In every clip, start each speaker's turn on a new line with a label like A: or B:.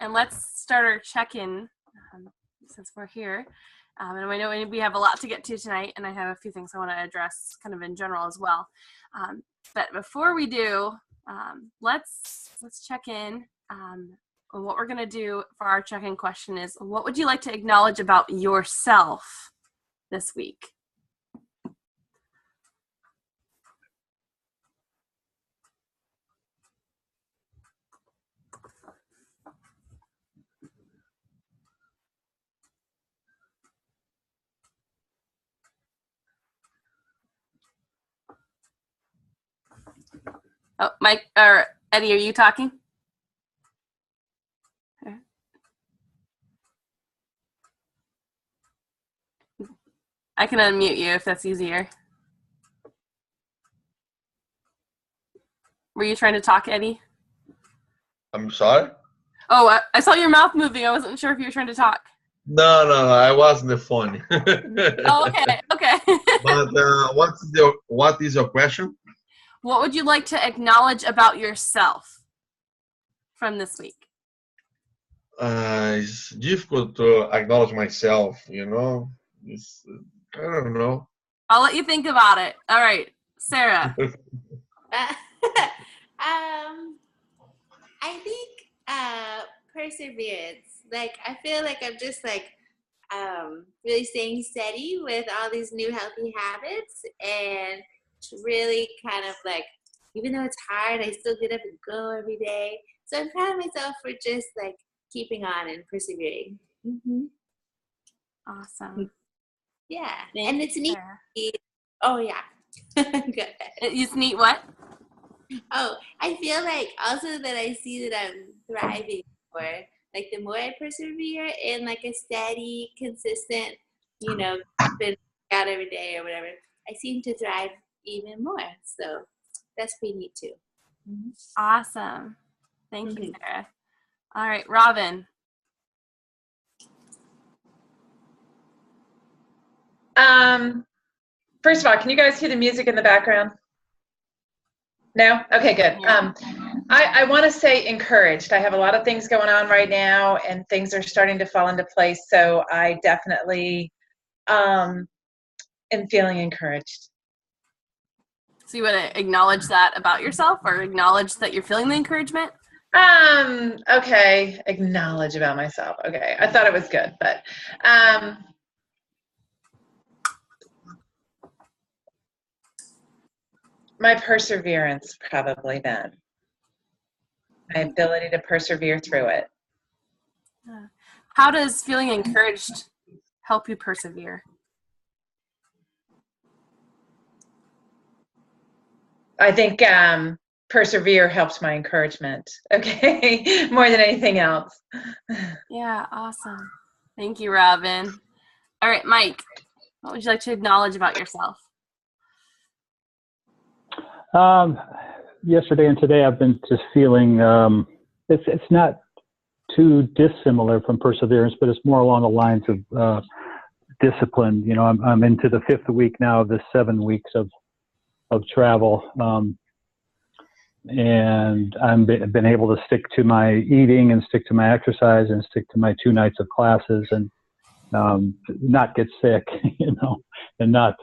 A: And let's start our check-in since we're here. And I know we have a lot to get to tonight, and I have a few things I want to address kind of in general as well. But before we do, let's check in. What we're going to do for our check-in question is, what would you like to acknowledge about yourself this week? Oh, Mike or Eddie, are you talking? I can unmute you if that's easier. Were you trying to talk, Eddie?
B: I'm sorry?
A: Oh, I saw your mouth moving. I wasn't sure if you were trying to talk.
B: No, I was on the phone.
A: Oh, okay.
B: But what is your question?
A: What would you like to acknowledge about yourself from this week?
B: It's difficult to acknowledge myself, you know? I don't know.
A: I'll let you think about it. All right, Sarah.
C: I think perseverance. Like, I feel like I'm just really staying steady with all these new healthy habits, and really kind of like, even though it's hard, I still get up and go every day. So I'm proud of myself for just like keeping on and persevering. Mm-hmm.
A: Awesome.
C: Yeah. And it's neat. Oh, yeah. Good.
A: It's neat what?
C: Oh, I feel like also that I see that I'm thriving more. Like, the more I persevere in like a steady, consistent, been out every day or whatever, I seem to thrive even more. So that's pretty neat too.
A: Mm-hmm. Awesome. Thank you, Sarah. All right, Robin.
D: First of all, can you guys hear the music in the background? No? Okay, good.
A: Yeah.
D: I want to say encouraged. I have a lot of things going on right now, and things are starting to fall into place. So I definitely am feeling encouraged.
A: So you want to acknowledge that about yourself, or acknowledge that you're feeling the encouragement?
D: Okay. Acknowledge about myself. Okay. I thought it was good, but my perseverance, probably then. My ability to persevere through it.
A: How does feeling encouraged help you persevere?
D: I think persevere helps my encouragement, okay, more than anything else.
A: Yeah, awesome. Thank you, Robin. All right, Mike, what would you like to acknowledge about yourself?
E: Yesterday and today I've been just feeling, it's not too dissimilar from perseverance, but it's more along the lines of discipline. You know, I'm into the 5th week now of the 7 weeks of travel. And I've been able to stick to my eating and stick to my exercise and stick to my 2 nights of classes and not get sick, and not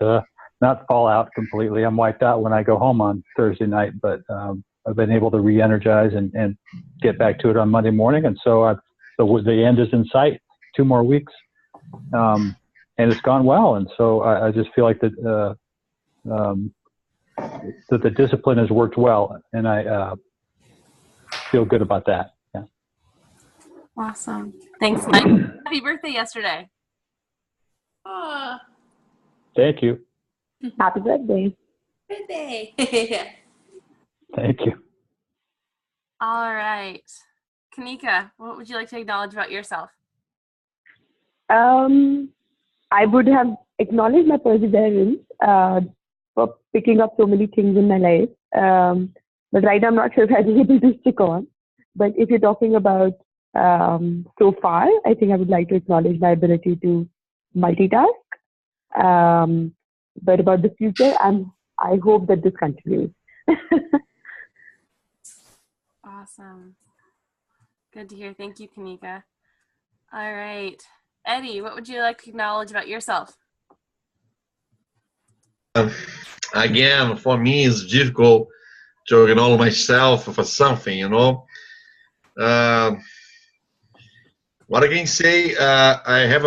E: fall out completely. I'm wiped out when I go home on Thursday night, but I've been able to re-energize and get back to it on Monday morning. And so the end is in sight, 2 more weeks, and it's gone well. And so I just feel like that the discipline has worked well, and I feel good about that. Yeah.
A: Awesome. Thanks, Mike. Happy birthday yesterday.
C: Oh.
E: Thank you.
F: Happy birthday.
C: Birthday.
E: Thank you.
A: All right. Kanika, what would you like to acknowledge about yourself?
F: I would have acknowledged my perseverance for picking up so many things in my life. But right now I'm not sure if I'll be able to stick on. But if you're talking about so far, I think I would like to acknowledge my ability to multitask. But about the future, I hope that this continues.
A: Awesome. Good to hear. Thank you, Kanika. All right. Eddie, what would you like to acknowledge about yourself?
B: Again, for me, it's difficult to acknowledge myself for something, you know. What I can say, I have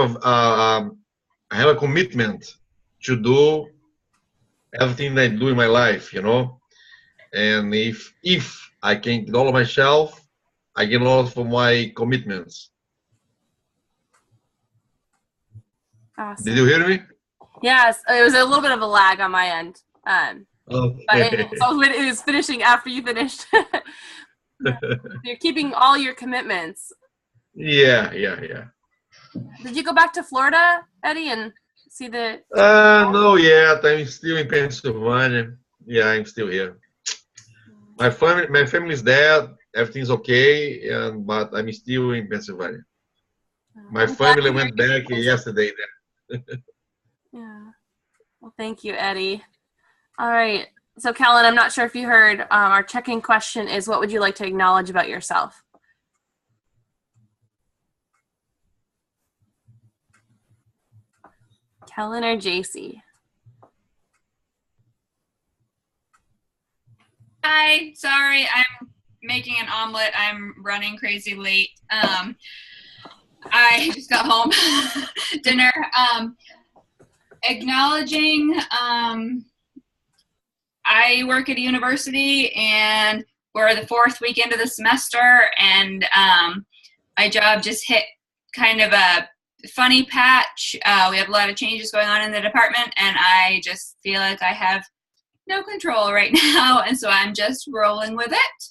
B: a commitment to do everything that I do in my life, you know. And if I can acknowledge myself, I can acknowledge for my commitments.
A: Awesome.
B: Did you hear me?
A: Yes, it was a little bit of a lag on my end. But it was finishing after you finished. You're keeping all your commitments.
B: Yeah.
A: Did you go back to Florida, Eddie, and see the?
B: No, yet. I'm still in Pennsylvania. Yeah, I'm still here. My family's there. Everything's okay, but I'm still in Pennsylvania. My family went back yesterday.
A: Yeah. Well, thank you, Eddie. All right. So, Kellen, I'm not sure if you heard our check-in question is, what would you like to acknowledge about yourself? Kellen or JC?
G: Hi, sorry, I'm making an omelet. I'm running crazy late. I just got home dinner. Acknowledging, I work at a university and we're the 4th weekend of the semester, and my job just hit kind of a funny patch. We have a lot of changes going on in the department, and I just feel like I have no control right now, and so I'm just rolling with it,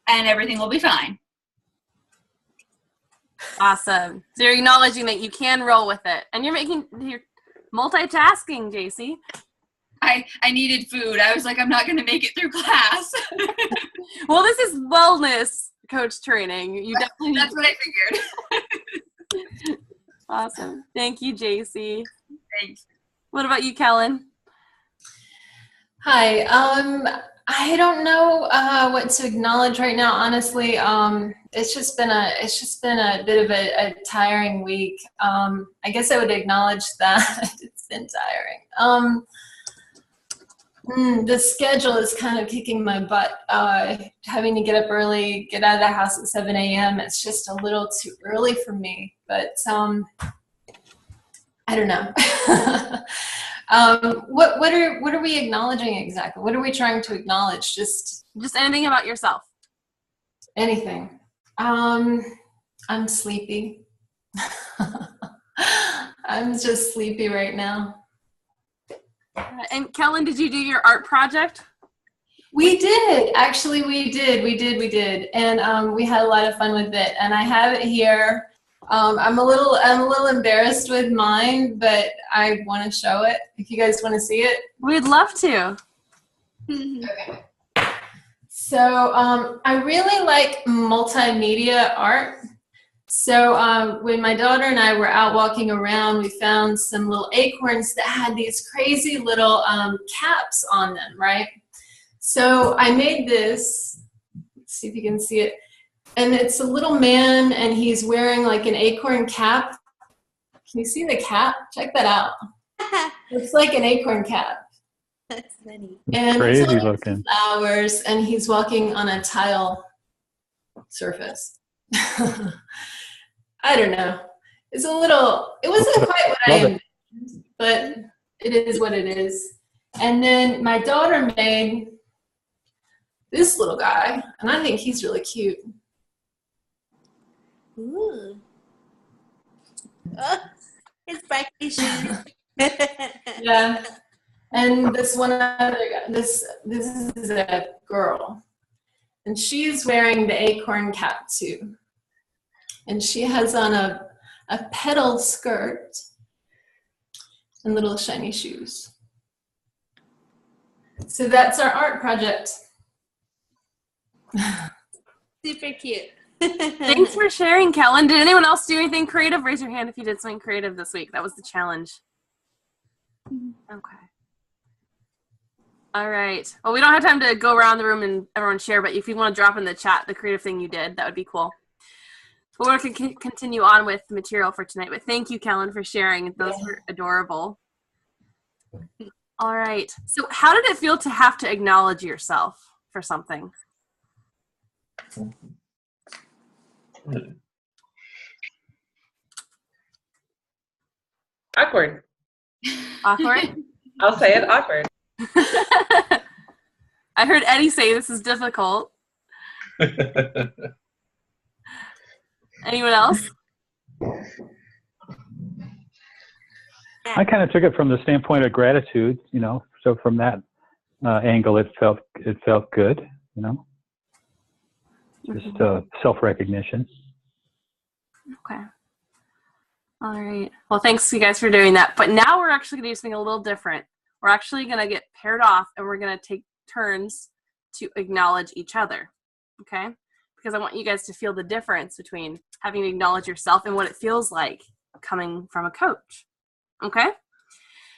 G: and everything will be fine.
A: Awesome. So you're acknowledging that you can roll with it, and you're multitasking, JC.
G: I needed food. I was like, I'm not going to make it through class.
A: Well, this is wellness coach training. You definitely
G: That's what I figured.
A: Awesome. Thank you, JC.
G: Thanks.
A: What about you, Kellen?
H: Hi. I don't know what to acknowledge right now. Honestly, it's just been a bit of a tiring week. I guess I would acknowledge that it's been tiring. The schedule is kind of kicking my butt. Having to get up early, get out of the house at 7 a.m. It's just a little too early for me. But I don't know. What are we acknowledging exactly? What are we trying to acknowledge? Just
A: anything about yourself.
H: Anything. I'm sleepy. I'm just sleepy right now.
A: And Kellen, did you do your art project?
H: We did. Actually, we did. And we had a lot of fun with it. And I have it here. I'm a little embarrassed with mine, but I want to show it. If you guys want to see it,
A: we'd love to.
H: Okay. So I really like multimedia art. So when my daughter and I were out walking around, we found some little acorns that had these crazy little caps on them, right? So I made this. Let's see if you can see it. And it's a little man, and he's wearing like an acorn cap. Can you see the cap? Check that out. It's like an acorn cap.
C: That's funny.
H: And
E: Crazy
H: it's like
E: looking.
H: flowers, and he's walking on a tile surface. I don't know. It wasn't quite what I envisioned, but it is what it is. And then my daughter made this little guy, and I think he's really cute.
C: Ooh. Oh, it's sparkly shoes.
H: Yeah. And this one other guy, this is a girl, and she's wearing the acorn cap too. And she has on a petal skirt and little shiny shoes. So that's our art project.
C: Super cute.
A: Thanks for sharing, Kellen. Did anyone else do anything creative? Raise your hand if you did something creative this week. That was the challenge. Okay. All right. Well, we don't have time to go around the room and everyone share, but if you want to drop in the chat the creative thing you did, that would be cool. But we're going to continue on with the material for tonight. But thank you, Kellen, for sharing. Those were adorable. All right. So how did it feel to have to acknowledge yourself for something?
D: Awkward.
A: Awkward?
D: I'll say it, awkward.
A: I heard Eddie say this is difficult. Anyone else?
E: I kind of took it from the standpoint of gratitude, you know. So from that angle, it felt good, you know. Just self-recognition.
A: Okay. All right. Well, thanks you guys for doing that. But now we're actually going to do something a little different. We're actually going to get paired off, and we're going to take turns to acknowledge each other. Okay? Because I want you guys to feel the difference between having to acknowledge yourself and what it feels like coming from a coach. Okay?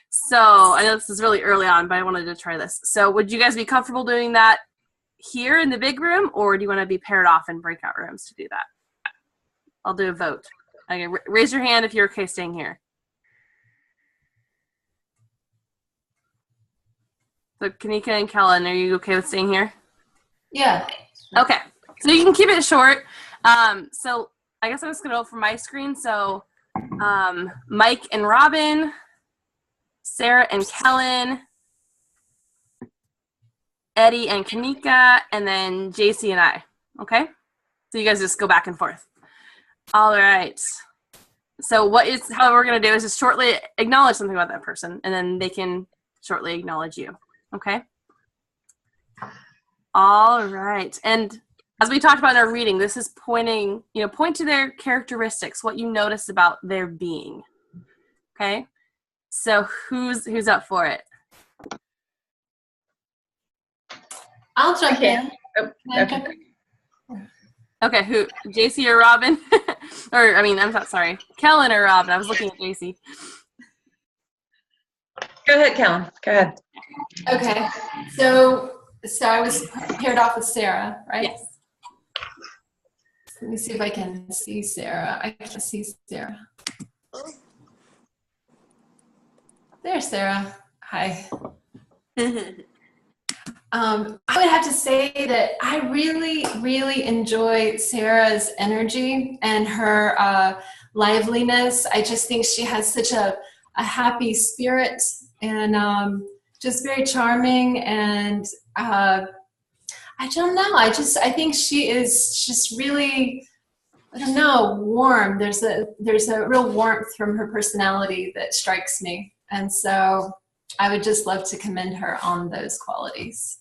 A: So I know this is really early on, but I wanted to try this. So would you guys be comfortable doing that here in the big room, or do you want to be paired off in breakout rooms to do that? I'll do a vote. Okay, raise your hand if you're okay staying here. So Kanika and Kellen, are you okay with staying here?
H: Yeah.
A: Okay, so you can keep it short. So I guess I'm just gonna go from my screen. So Mike and Robin, Sarah and Kellen, Eddie and Kanika, and then JC and I. Okay, so you guys just go back and forth. All right. So how we're going to do is just shortly acknowledge something about that person, and then they can shortly acknowledge you. Okay? All right. And as we talked about in our reading, this is point to their characteristics, what you notice about their being. Okay? So who's up for it?
H: I'll jump in.
D: Oh, okay.
A: Okay, who? JC or Robin? I'm not sorry. Kellen or Robin? I was looking at JC.
D: Go ahead, Kellen. Go ahead.
H: Okay. So I was paired off with Sarah, right?
A: Yes.
H: Let me see if I can see Sarah. I can't see Sarah. There's Sarah. Hi. I would have to say that I really, really enjoy Sarah's energy and her liveliness. I just think she has such a happy spirit and just very charming. And I don't know. I think she is just really, I don't know, warm. There's a real warmth from her personality that strikes me. And so I would just love to commend her on those qualities.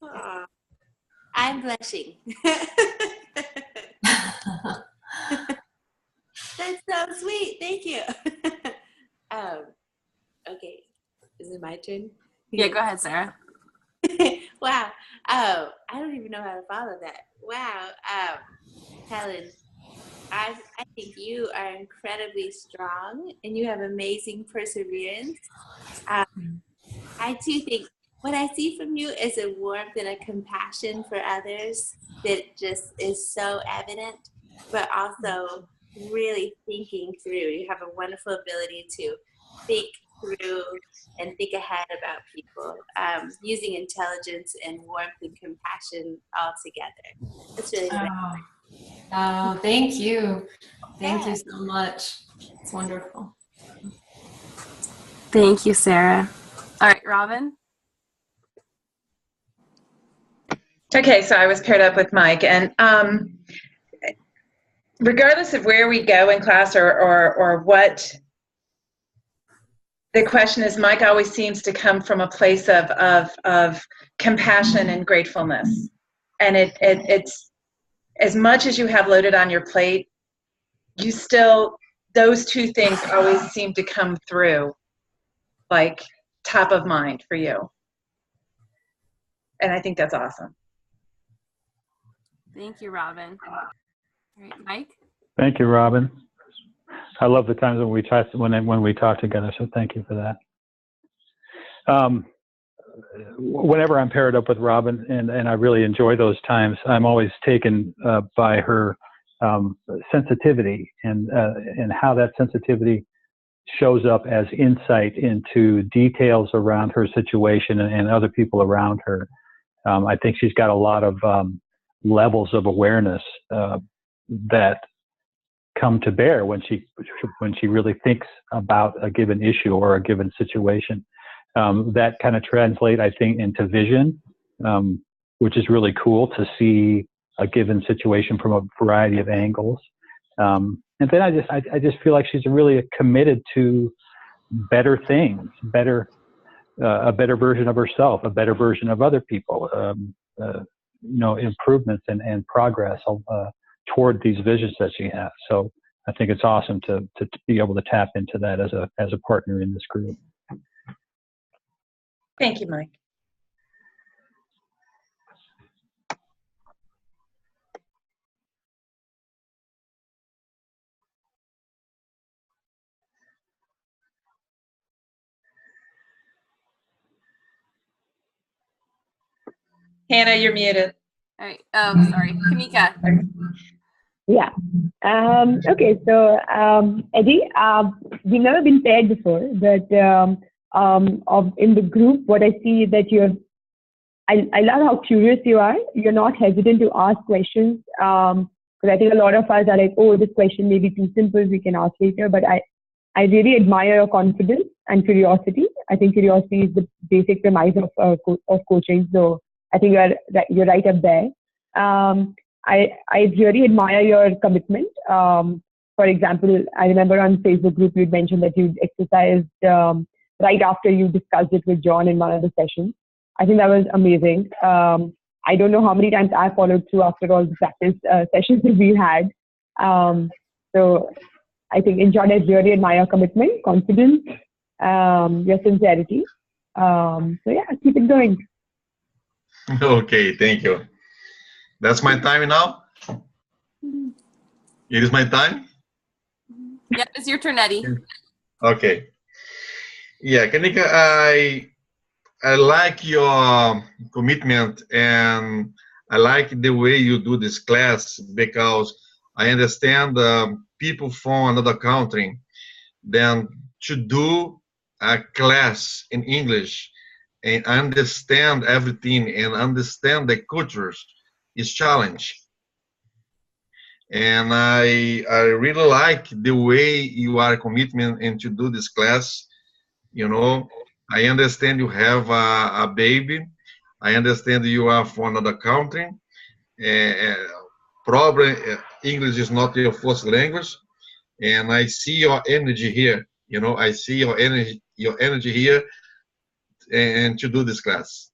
C: Aww. I'm blushing. That's so sweet. Thank you. Okay. Is it my turn?
A: Yeah, go ahead, Sarah.
C: Wow. I don't even know how to follow that. Wow. Helen, I think you are incredibly strong and you have amazing perseverance. I too think what I see from you is a warmth and a compassion for others that just is so evident, but also really thinking through. You have a wonderful ability to think through and think ahead about people, using intelligence and warmth and compassion all together. It's really nice.
H: Oh, thank you. Thank you so much. It's wonderful.
A: Thank you, Sarah. All right, Robin.
D: Okay, so I was paired up with Mike, and regardless of where we go in class or what the question is, Mike always seems to come from a place of compassion and gratefulness, and it's as much as you have loaded on your plate, you still, those two things always seem to come through like top of mind for you, and I think that's awesome.
A: Thank you, Robin. All right, Mike.
E: Thank you, Robin. I love the times when we talk together. So thank you for that. Whenever I'm paired up with Robin, and I really enjoy those times, I'm always taken by her sensitivity and how that sensitivity shows up as insight into details around her situation and other people around her. I think she's got a lot of levels of awareness that come to bear when she really thinks about a given issue or a given situation. That kind of translate, I think, into vision, which is really cool to see a given situation from a variety of angles. And then I just feel like she's really committed to better things, a better version of herself, a better version of other people, improvements and progress toward these visions that she has. So I think it's awesome to be able to tap into that as a partner in this group.
D: Thank you, Mike. Hannah, you're muted.
A: All right. Oh, sorry. Kamika.
F: Yeah. Okay. So, Eddie, we've never been paired before, but in the group, what I see is that I love how curious you are. You're not hesitant to ask questions. Because I think a lot of us are like, oh, this question may be too simple, we can ask later. But I really admire your confidence and curiosity. I think curiosity is the basic premise of coaching. So I think you're right up there. I really admire your commitment. For example, I remember on Facebook group you'd mentioned that you'd exercised right after you discussed it with John in one of the sessions. I think that was amazing. I don't know how many times I followed through after all the practice sessions that we had. So I think in John, I really admire your commitment, confidence, your sincerity. So yeah, keep it going.
B: Okay, thank you. That's my time now? It is my time?
A: Yep, it's your turn, Eddie.
B: Okay. Yeah, Kanika, I like your commitment and I like the way you do this class because I understand people from another country, then to do a class in English and understand everything and understand the cultures is challenge. And I really like the way you are commitment and to do this class. You know, I understand you have a baby. I understand you are from another country. Probably English is not your first language. And I see your energy here. You know, I see your energy here and to do this class.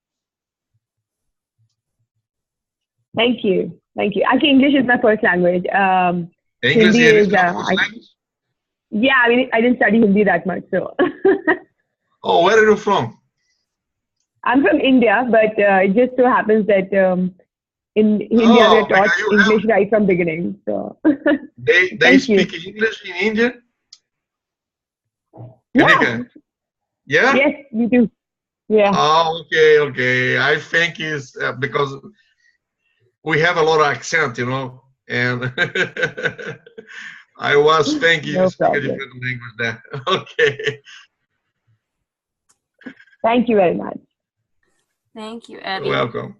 F: Thank you. Thank you. Actually, English is my first language.
B: English
F: Hindi
B: is
F: is,
B: your first language?
F: yeah, I mean, I didn't study Hindi that much, so.
B: Oh, where are you from?
F: I'm from India, but it just so happens that in India we're taught English right from beginning. So.
B: They speak English in India?
F: Yeah.
B: Yeah?
F: Yes, we do. Yeah.
B: Oh, okay. I think it's because we have a lot of accent, you know, and I was thinking you speak a different language there. Okay.
F: Thank you very much.
A: Thank you, Eddie.
B: You're welcome.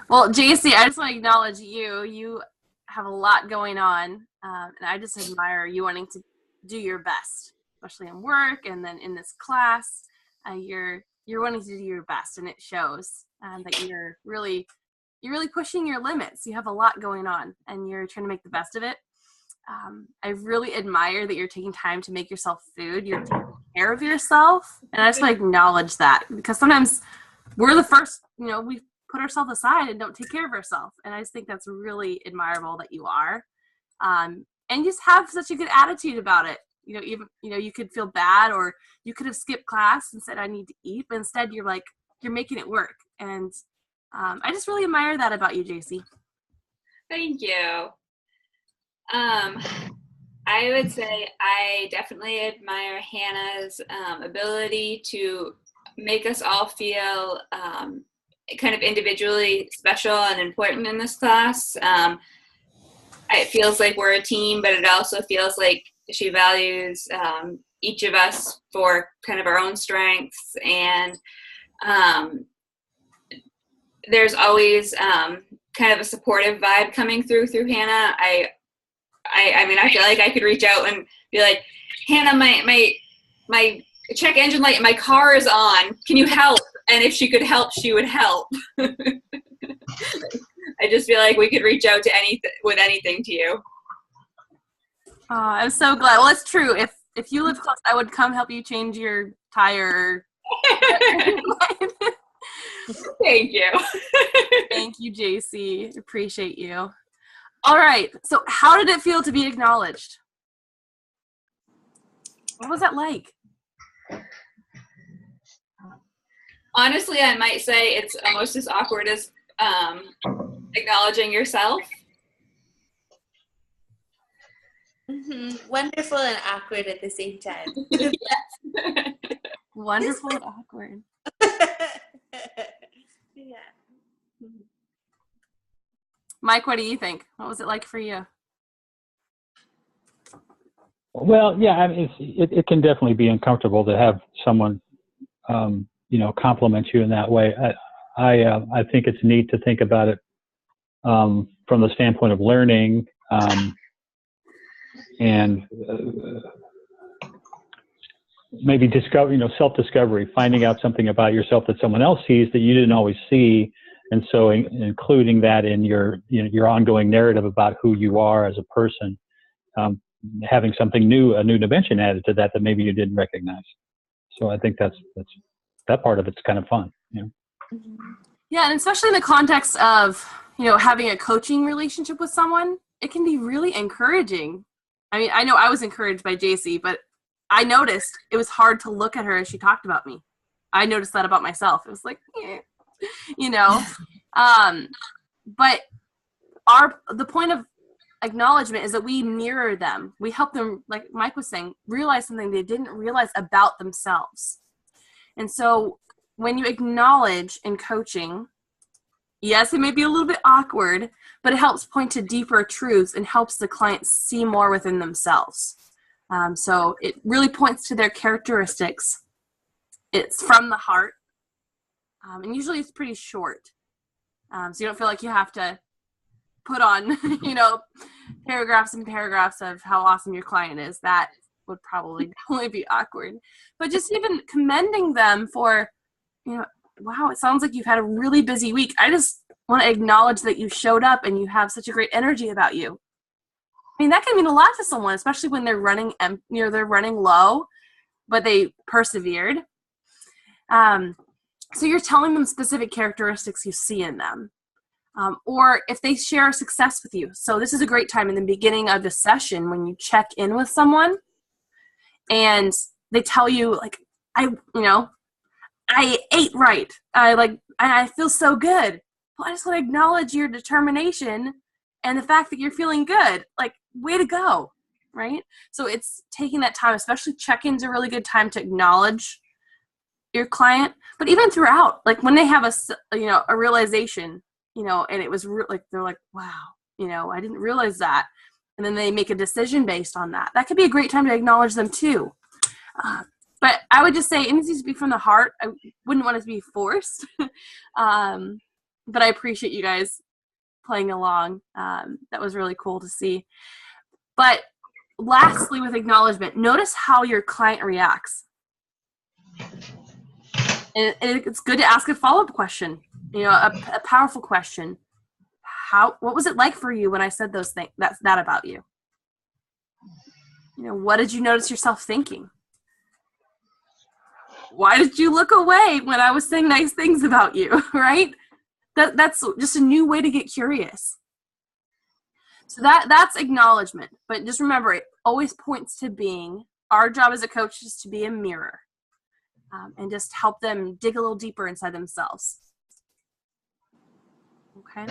A: Well, JC, I just want to acknowledge you. You have a lot going on, and I just admire you wanting to do your best, especially in work and then in this class. You're wanting to do your best, and it shows that you're really pushing your limits. You have a lot going on, and you're trying to make the best of it. I really admire that you're taking time to make yourself food. You're taking care of yourself, and I just want to acknowledge that because sometimes we're the first, we put ourselves aside and don't take care of ourselves, and I just think that's really admirable that you are, and you just have such a good attitude about it. Even you could feel bad, or you could have skipped class and said I need to eat, but instead you're making it work, and I just really admire that about you, JC.
G: Thank you. I would say I definitely admire Hannah's ability to make us all feel kind of individually special and important in this class. It feels like we're a team, but it also feels like she values each of us for kind of our own strengths. And there's always kind of a supportive vibe coming through Hannah. I mean, I feel like I could reach out and be like, Hannah, my check engine light in my car is on. Can you help? And if she could help, she would help. I just feel like we could reach out to anything to you.
A: Oh, I'm so glad. Well, it's true. If you live close, I would come help you change your tire.
G: Thank you.
A: Thank you, JC. Appreciate you. All right. So how did it feel to be acknowledged? What was that like?
G: Honestly, I might say it's almost as awkward as acknowledging yourself.
C: Wonderful and awkward at the same time.
G: Yes.
A: Wonderful and awkward.
C: Yeah.
A: Mike, what do you think? What was it like for you?
E: Well, yeah, I mean, it can definitely be uncomfortable to have someone, compliment you in that way. I think it's neat to think about it from the standpoint of learning and maybe self-discovery, finding out something about yourself that someone else sees that you didn't always see, and so including that in your ongoing narrative about who you are as a person, having something new, a new dimension added to that maybe you didn't recognize. So I think that's that part of it's kind of fun.
A: Yeah, and especially in the context of having a coaching relationship with someone, it can be really encouraging. I mean, I know I was encouraged by JC, but I noticed it was hard to look at her as she talked about me. I noticed that about myself. It was like, but the point of acknowledgement is that we mirror them. We help them, like Mike was saying, realize something they didn't realize about themselves. And so when you acknowledge in coaching, yes, it may be a little bit awkward, but it helps point to deeper truths and helps the client see more within themselves. So it really points to their characteristics. It's from the heart. And usually it's pretty short. So you don't feel like you have to put on, paragraphs and paragraphs of how awesome your client is. That would probably definitely be awkward. But just even commending them for, wow, it sounds like you've had a really busy week. I just want to acknowledge that you showed up and you have such a great energy about you. I mean, that can mean a lot to someone, especially when they're running low, but they persevered. So you're telling them specific characteristics you see in them. Or if they share a success with you. So this is a great time in the beginning of the session when you check in with someone and they tell you, like, I ate right. I feel so good. Well, I just want to acknowledge your determination and the fact that you're feeling good. Like, way to go, right? So it's taking that time, especially check-ins are a really good time to acknowledge your client. But even throughout, like when they have a realization, and it was they're like, wow, I didn't realize that. And then they make a decision based on that. That could be a great time to acknowledge them too. But I would just say it needs to be from the heart. I wouldn't want it to be forced. But I appreciate you guys playing along. That was really cool to see. But lastly, with acknowledgement, notice how your client reacts. And it's good to ask a follow-up question, a powerful question. What was it like for you when I said those things, that about you? What did you notice yourself thinking? Why did you look away when I was saying nice things about you, right? That's just a new way to get curious. So that's acknowledgement. But just remember, it always points to being, our job as a coach is to be a mirror and just help them dig a little deeper inside themselves. Okay?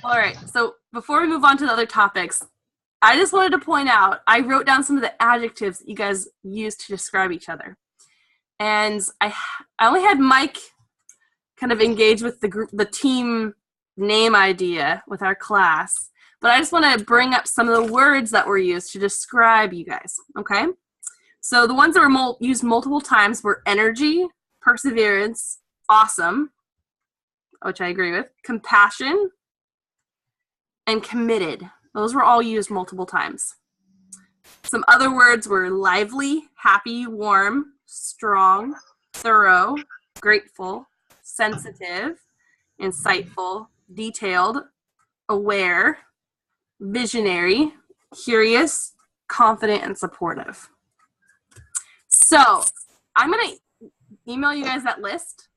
A: All right. So before we move on to the other topics, I just wanted to point out, I wrote down some of the adjectives that you guys use to describe each other. And I only had Mike kind of engage with the team name idea with our class, but I just want to bring up some of the words that were used to describe you guys, okay? So the ones that were used multiple times were energy, perseverance, awesome, which I agree with, compassion, and committed. Those were all used multiple times. Some other words were lively, happy, warm, strong, thorough, grateful, sensitive, insightful, detailed, aware, visionary, curious, confident, and supportive. So I'm going to email you guys that list.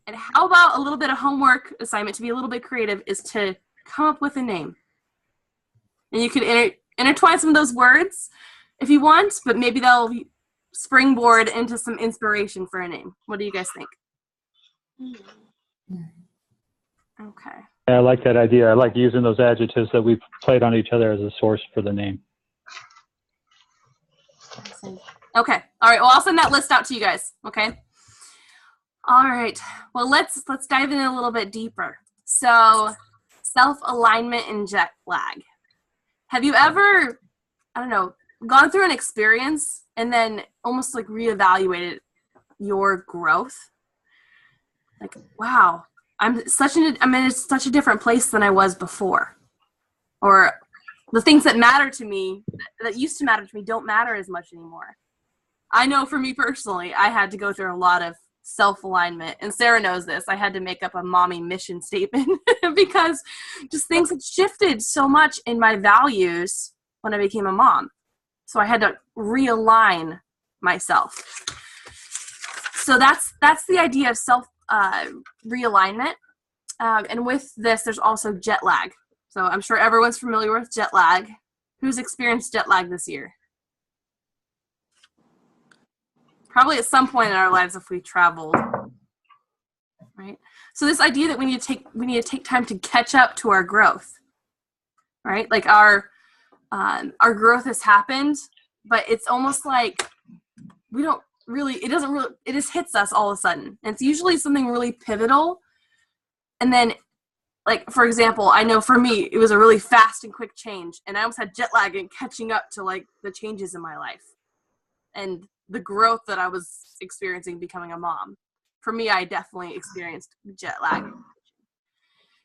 A: And how about a little bit of homework assignment to be a little bit creative is to come up with a name. And you can intertwine some of those words if you want, but maybe they'll springboard into some inspiration for a name. What do you guys think? Okay.
E: Yeah, I like that idea. I like using those adjectives that we've played on each other as a source for the name.
A: Okay. All right. Well, I'll send that list out to you guys. Okay. All right. Well, let's dive in a little bit deeper. So, self-alignment and jet lag. Have you ever, I don't know, gone through an experience and then almost like reevaluated your growth? Like, wow, I'm in such a different place than I was before. Or the things that matter to me, that used to matter to me, don't matter as much anymore. I know for me personally, I had to go through a lot of self-alignment, and Sarah knows this. I had to make up a mommy mission statement because just things had shifted so much in my values when I became a mom. So I had to realign myself. So that's the idea of self realignment. And with this, there's also jet lag. So I'm sure everyone's familiar with jet lag. Who's experienced jet lag this year? Probably at some point in our lives if we traveled, right? So this idea that we need to take time to catch up to our growth, right? Like our growth has happened, but it's almost like it just hits us all of a sudden. And it's usually something really pivotal. And then, like, for example, I know for me, it was a really fast and quick change, and I almost had jet lag in catching up to like the changes in my life and the growth that I was experiencing becoming a mom. For me, I definitely experienced jet lag.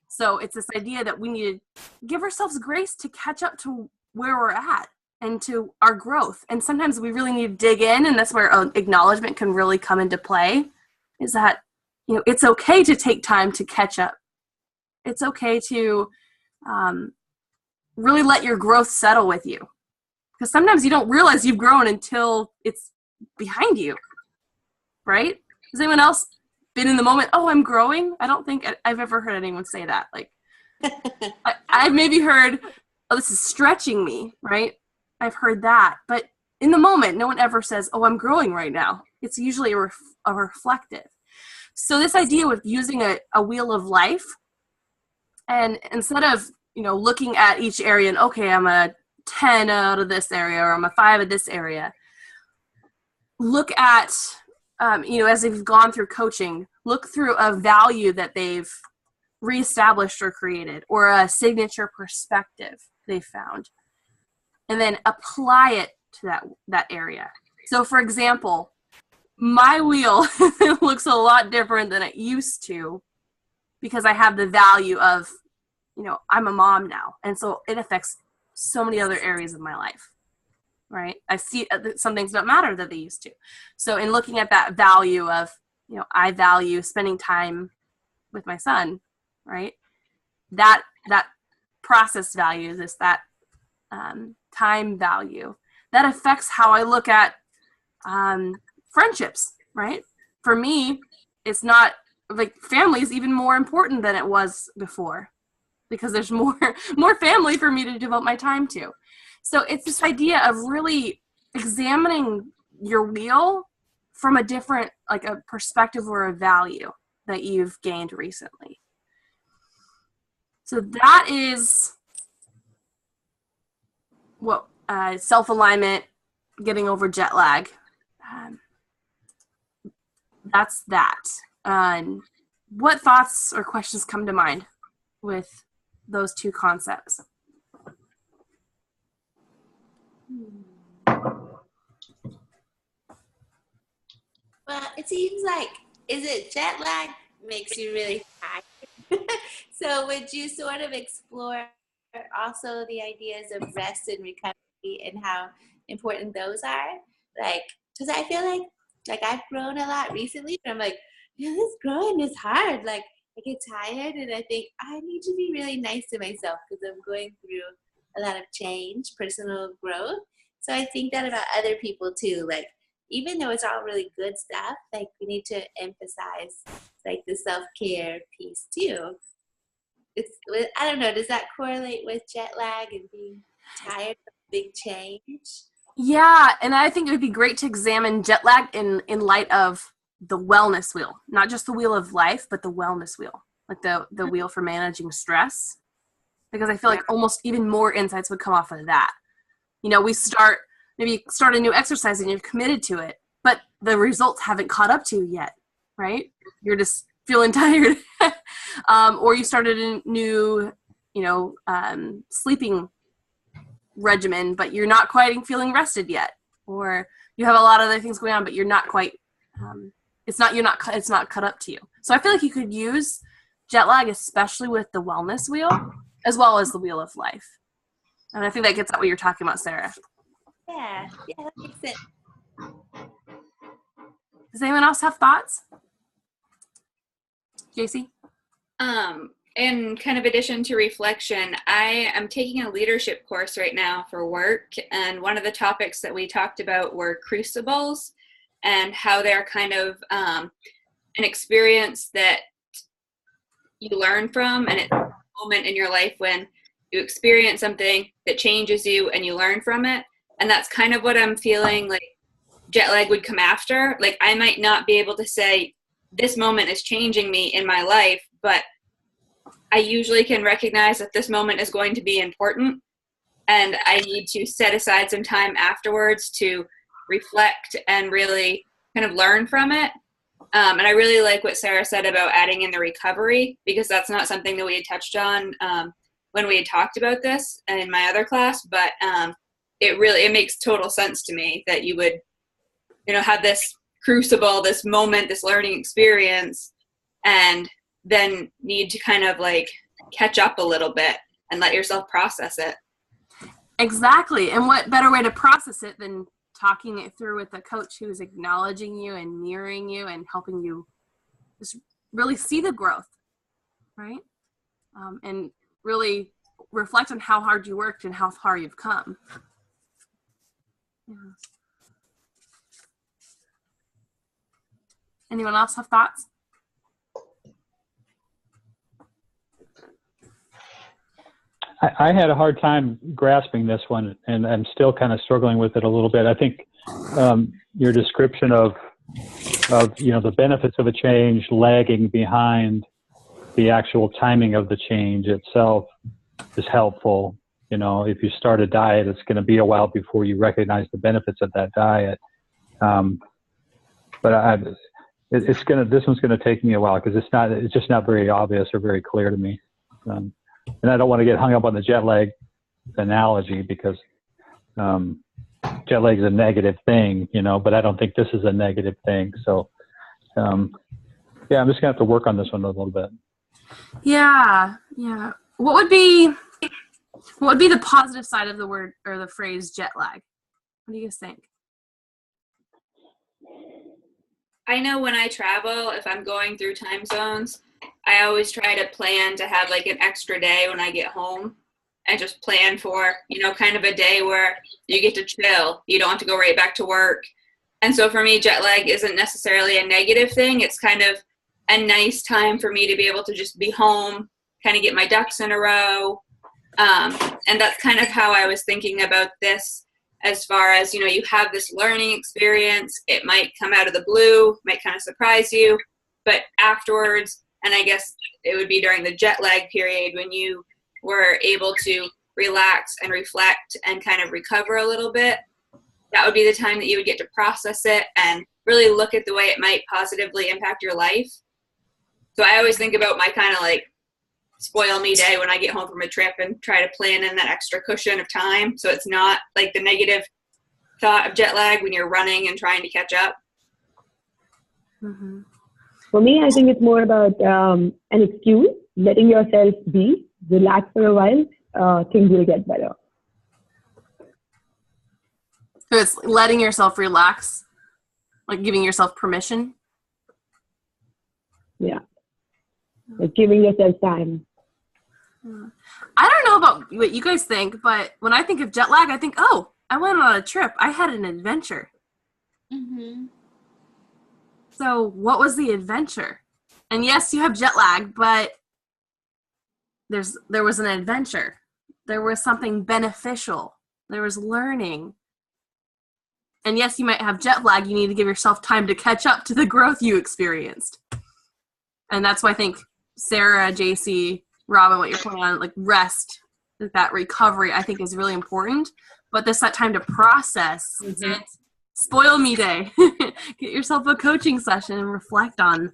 A: So it's this idea that we need to give ourselves grace to catch up to where we're at and to our growth. And sometimes we really need to dig in, and that's where acknowledgement can really come into play, is that, you know, it's okay to take time to catch up. It's okay to really let your growth settle with you. Because sometimes you don't realize you've grown until it's behind you, right? Has anyone else been in the moment, oh, I'm growing? I don't think I've ever heard anyone say that. Like, I've maybe heard, oh, this is stretching me, right? I've heard that. But in the moment, no one ever says, oh, I'm growing right now. It's usually a reflective. So this idea with using a wheel of life, and instead of, you know, looking at each area and, okay, I'm a 10 out of this area, or I'm a 5 of this area, look at, you know, as they've gone through coaching, look through a value that they've reestablished or created, or a signature perspective they found, and then apply it to that area. So for example, my wheel looks a lot different than it used to because I have the value of, you know, I'm a mom now. And so it affects so many other areas of my life, right? I see some things don't matter that they used to. So in looking at that value of, you know, I value spending time with my son, right? That process value, that time value, that affects how I look at friendships, right? For me, it's not like family is even more important than it was before because there's more family for me to devote my time to. So it's this idea of really examining your wheel from a different, like a perspective or a value that you've gained recently. So that is what self-alignment, getting over jet lag. that's that. What thoughts or questions come to mind with those two concepts?
C: Well, it seems like, is it jet lag makes you really tired? So would you sort of explore also the ideas of rest and recovery and how important those are? Like, because I feel like I've grown a lot recently, and I'm like, yeah, this growing is hard. Like, I get tired, and I think I need to be really nice to myself because I'm going through a lot of change, personal growth. So I think that about other people too. Like, even though it's all really good stuff, like we need to emphasize like the self-care piece too. It's, I don't know, does that correlate with jet lag and being tired of big change?
A: Yeah, and I think it would be great to examine jet lag in light of the wellness wheel, not just the wheel of life, but the wellness wheel, like the wheel for managing stress. Because I feel like almost even more insights would come off of that. You know, maybe start a new exercise and you've committed to it, but the results haven't caught up to you yet, right? You're just feeling tired. Or you started a new, sleeping regimen, but you're not quite feeling rested yet. Or you have a lot of other things going on, but you're not quite, it's not cut up to you. So I feel like you could use jet lag, especially with the wellness wheel, as well as the wheel of life. And I think that gets at what you're talking about, Sarah.
C: Yeah, that makes sense.
A: Does anyone else have thoughts? JC?
G: In kind of addition to reflection, I am taking a leadership course right now for work, and one of the topics that we talked about were crucibles and how they're kind of an experience that you learn from, and it's a moment in your life when you experience something that changes you and you learn from it. And that's kind of what I'm feeling like jet lag would come after. Like, I might not be able to say this moment is changing me in my life, but I usually can recognize that this moment is going to be important, and I need to set aside some time afterwards to reflect and really kind of learn from it. And I really like what Sarah said about adding in the recovery, because that's not something that we had touched on when we had talked about this in my other class, but it makes total sense to me that you would, have this crucible, this moment, this learning experience, and then need to kind of like catch up a little bit and let yourself process it.
A: Exactly. And what better way to process it than talking it through with a coach who's acknowledging you and mirroring you and helping you just really see the growth, right? And really reflect on how hard you worked and how far you've come. Yeah. Anyone else have thoughts?
E: I had a hard time grasping this one, and I'm still kind of struggling with it a little bit. I think your description of the benefits of a change lagging behind the actual timing of the change itself is helpful. If you start a diet, it's going to be a while before you recognize the benefits of that diet. But this one's going to take me a while because it's just not very obvious or very clear to me. And I don't want to get hung up on the jet lag analogy because jet lag is a negative thing, but I don't think this is a negative thing. So, I'm just going to have to work on this one a little bit.
A: Yeah. What would be the positive side of the word or the phrase jet lag? What do you guys think?
G: I know when I travel, if I'm going through time zones, I always try to plan to have like an extra day when I get home and just plan for, kind of a day where you get to chill. You don't have to go right back to work. And so for me, jet lag isn't necessarily a negative thing. It's kind of a nice time for me to be able to just be home, kind of get my ducks in a row. And that's kind of how I was thinking about this, as far as, you have this learning experience. It might come out of the blue, might kind of surprise you, but afterwards, and I guess it would be during the jet lag period when you were able to relax and reflect and kind of recover a little bit, that would be the time that you would get to process it and really look at the way it might positively impact your life. So I always think about my kind of like spoil me day when I get home from a trip and try to plan in that extra cushion of time. So it's not like the negative thought of jet lag when you're running and trying to catch up.
A: Mm-hmm.
F: For me, I think it's more about an excuse, letting yourself be, relax for a while, things will get better.
A: So it's letting yourself relax, like giving yourself permission.
F: Yeah. Like giving yourself time.
A: I don't know about what you guys think, but when I think of jet lag, I think, oh, I went on a trip. I had an adventure.
C: Mm-hmm.
A: So what was the adventure? And yes, you have jet lag, but there was an adventure. There was something beneficial. There was learning. And yes, you might have jet lag. You need to give yourself time to catch up to the growth you experienced. And that's why I think Sarah, JC, Robin, what you're pointing on, like rest, that recovery, I think is really important. But this that time to process it. Spoil me day. Get yourself a coaching session and reflect on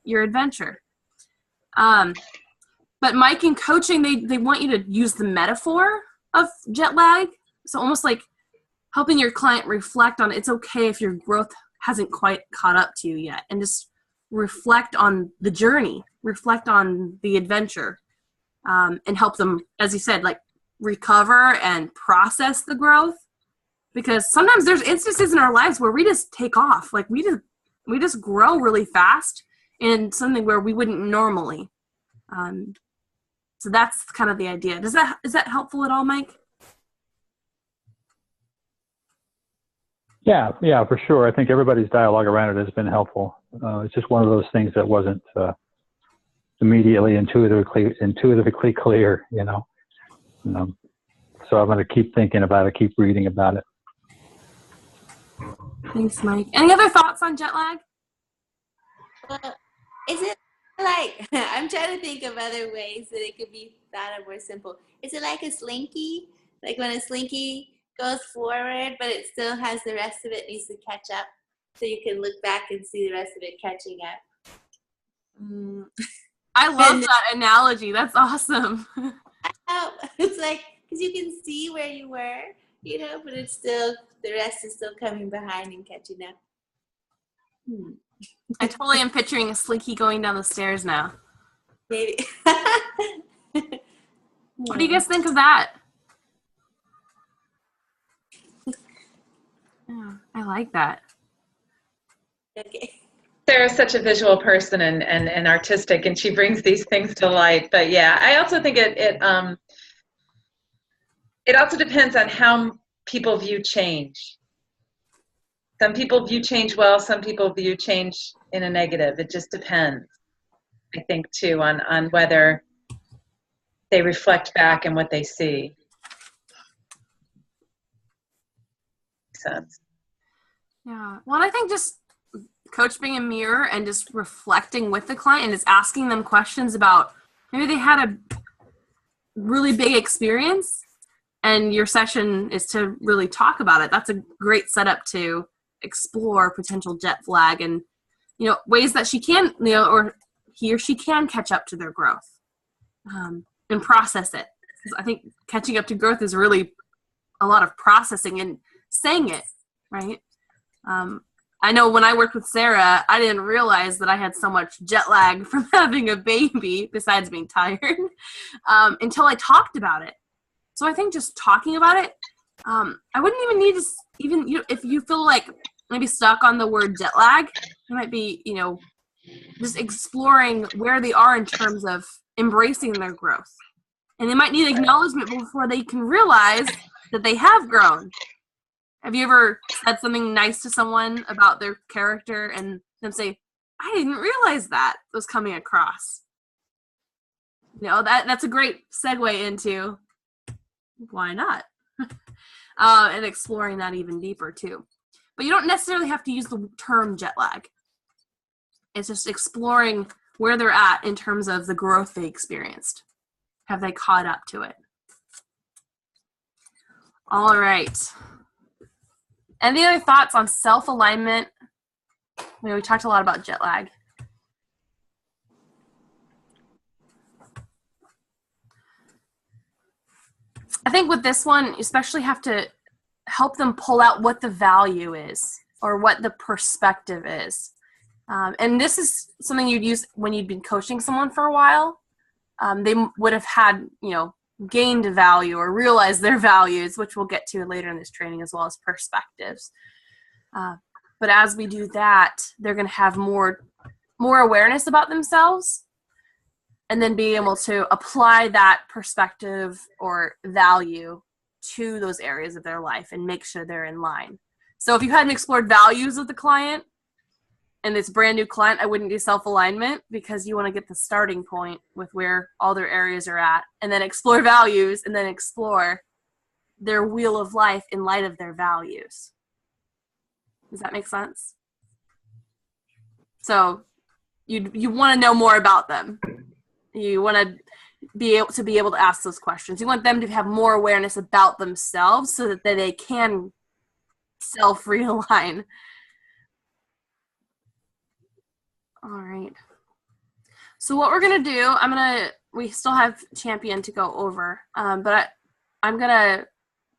A: your adventure. But Mike, in coaching, they want you to use the metaphor of jet lag. So almost like helping your client reflect on it's okay if your growth hasn't quite caught up to you yet, and just reflect on the journey, reflect on the adventure, and help them, as you said, like recover and process the growth. Because sometimes there's instances in our lives where we just take off, like we just grow really fast in something where we wouldn't normally. So that's kind of the idea. Is that helpful at all, Mike?
E: Yeah, for sure. I think everybody's dialogue around it has been helpful. It's just one of those things that wasn't immediately intuitively clear, you know. So I'm going to keep thinking about it, keep reading about it.
A: Thanks, Mike. Any other thoughts on jet lag?
C: Is it like, I'm trying to think of other ways that it could be thought of more simple. Is it like a slinky? Like when a slinky goes forward, but it still has the rest of it needs to catch up, so you can look back and see the rest of it catching up.
A: I love that analogy. That's awesome.
C: It's like, because you can see where you were, you know, but it's still, the rest is still coming behind and catching up.
A: I totally am picturing a slinky going down the stairs now.
C: Maybe.
A: What do you guys think of that? Yeah, I like that.
C: Okay.
D: Sarah's such a visual person and artistic, and she brings these things to light. But yeah, I also think it also depends on how people view change. Some people view change well, some people view change in a negative. It just depends, I think, too, on whether they reflect back and what they see. Makes sense.
A: Yeah. Well, I think just coach being a mirror and just reflecting with the client and just asking them questions about maybe they had a really big experience and your session is to really talk about it. That's a great setup to explore potential jet lag and, you know, ways that she can, you know, or he or she can catch up to their growth and process it. I think catching up to growth is really a lot of processing and saying it, right? I know when I worked with Sarah, I didn't realize that I had so much jet lag from having a baby, besides being tired, until I talked about it. So I think just talking about it, I wouldn't even need to, if you feel like maybe stuck on the word jet lag, you might be, you know, just exploring where they are in terms of embracing their growth. And they might need acknowledgement before they can realize that they have grown. Have you ever said something nice to someone about their character and them say, I didn't realize that was coming across? You know, that's a great segue into why not? And exploring that even deeper too. But you don't necessarily have to use the term jet lag. It's just exploring where they're at in terms of the growth they experienced. Have they caught up to it? All right. Any other thoughts on self-alignment we talked a lot about jet lag. I think with this one, you especially have to help them pull out what the value is or what the perspective is. And this is something you'd use when you'd been coaching someone for a while. They would have had, gained value or realized their values, which we'll get to later in this training, as well as perspectives. But as we do that, they're going to have more awareness about themselves, and then be able to apply that perspective or value to those areas of their life and make sure they're in line. So if you hadn't explored values with the client and it's a brand new client, I wouldn't do self-alignment, because you want to get the starting point with where all their areas are at, and then explore values, and then explore their wheel of life in light of their values. Does that make sense? So you want to know more about them. You want to be able to ask those questions. You want them to have more awareness about themselves so that they can self-realign. All right. So what we're going to do, we still have Champion to go over, but I'm going to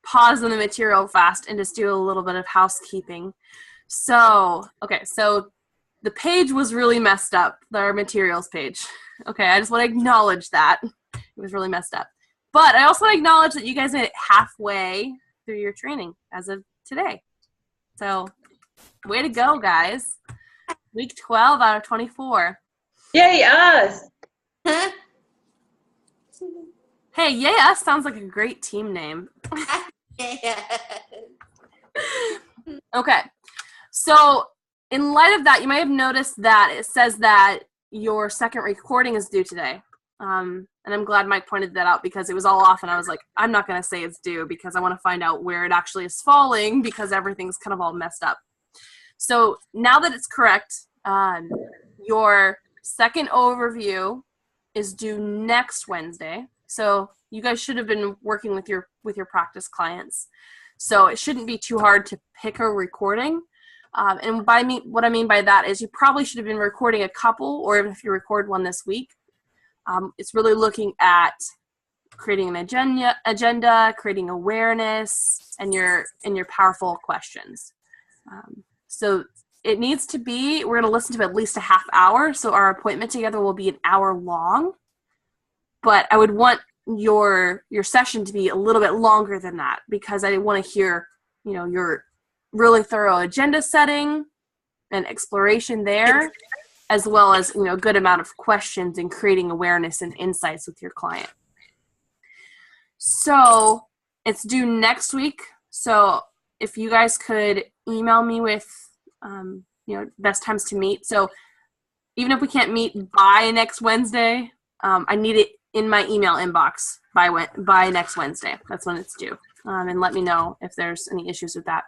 A: pause on the material fast and just do a little bit of housekeeping. So the page was really messed up, our materials page. Okay, I just want to acknowledge that. It was really messed up. But I also want to acknowledge that you guys made it halfway through your training as of today. So, way to go, guys. Week 12 out of 24.
D: Yay, us!
A: Hey, yay, us sounds like a great team name. Okay, so in light of that, you might have noticed that it says that your second recording is due today. And I'm glad Mike pointed that out, because it was all off and I was like, I'm not going to say it's due because I want to find out where it actually is falling, because everything's kind of all messed up. So now that it's correct, your second overview is due next Wednesday. So you guys should have been working with your practice clients. So it shouldn't be too hard to pick a recording. And what I mean by that is you probably should have been recording a couple, or even if you record one this week. It's really looking at creating an agenda, creating awareness, and your powerful questions. So it needs to be, we're going to listen to at least a half hour, so our appointment together will be an hour long. But I would want your session to be a little bit longer than that, because I want to hear, your really thorough agenda setting and exploration there, as well as, a good amount of questions and creating awareness and insights with your client. So it's due next week. So if you guys could email me with, best times to meet. So even if we can't meet by next Wednesday, I need it in my email inbox by next Wednesday. That's when it's due. And let me know if there's any issues with that.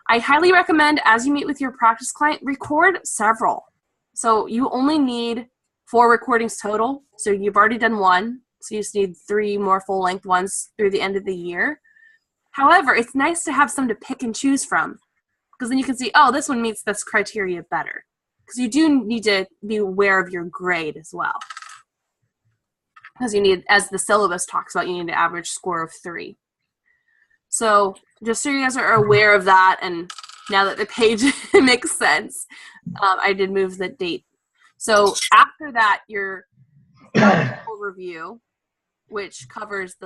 A: I highly recommend, as you meet with your practice client, record several. So you only need 4 recordings total. So you've already done 1. So you just need 3 more full-length ones through the end of the year. However, it's nice to have some to pick and choose from, because then you can see, oh, this one meets this criteria better. Because you do need to be aware of your grade as well. Because you need, as the syllabus talks about, you need an average score of 3. So just so you guys are aware of that, and now that the page makes sense, I did move the date. So after that, your overview, which covers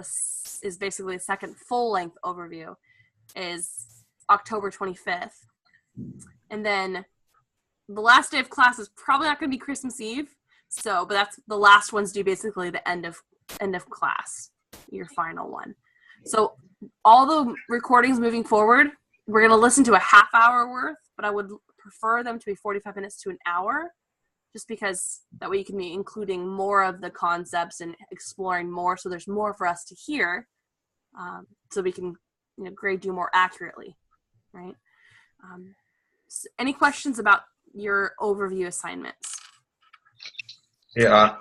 A: is basically the second full-length overview, is October 25th. And then the last day of class is probably not going to be Christmas Eve. But that's the last one's due basically the end of class, your final one. So all the recordings moving forward, we're going to listen to a half hour worth, but I would prefer them to be 45 minutes to an hour, just because that way you can be including more of the concepts and exploring more, so there's more for us to hear, so we can grade you more accurately, right? So any questions about your overview assignments?
B: Yeah.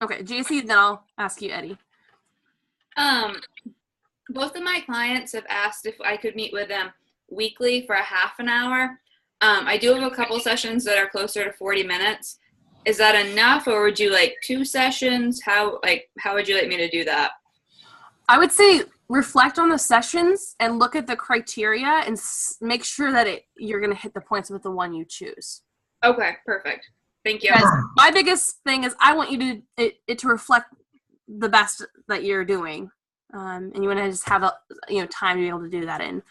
A: Okay, JC, then I'll ask you, Eddie.
G: Both of my clients have asked if I could meet with them weekly for a half an hour. I do have a couple sessions that are closer to 40 minutes. Is that enough, or would you like 2 sessions? How would you like me to do that?
A: I would say reflect on the sessions and look at the criteria and make sure that you're going to hit the points with the one you choose.
G: Okay, perfect. Thank you.
A: Because my biggest thing is I want you to reflect the best that you're doing, and you want to just have time to be able to do that in.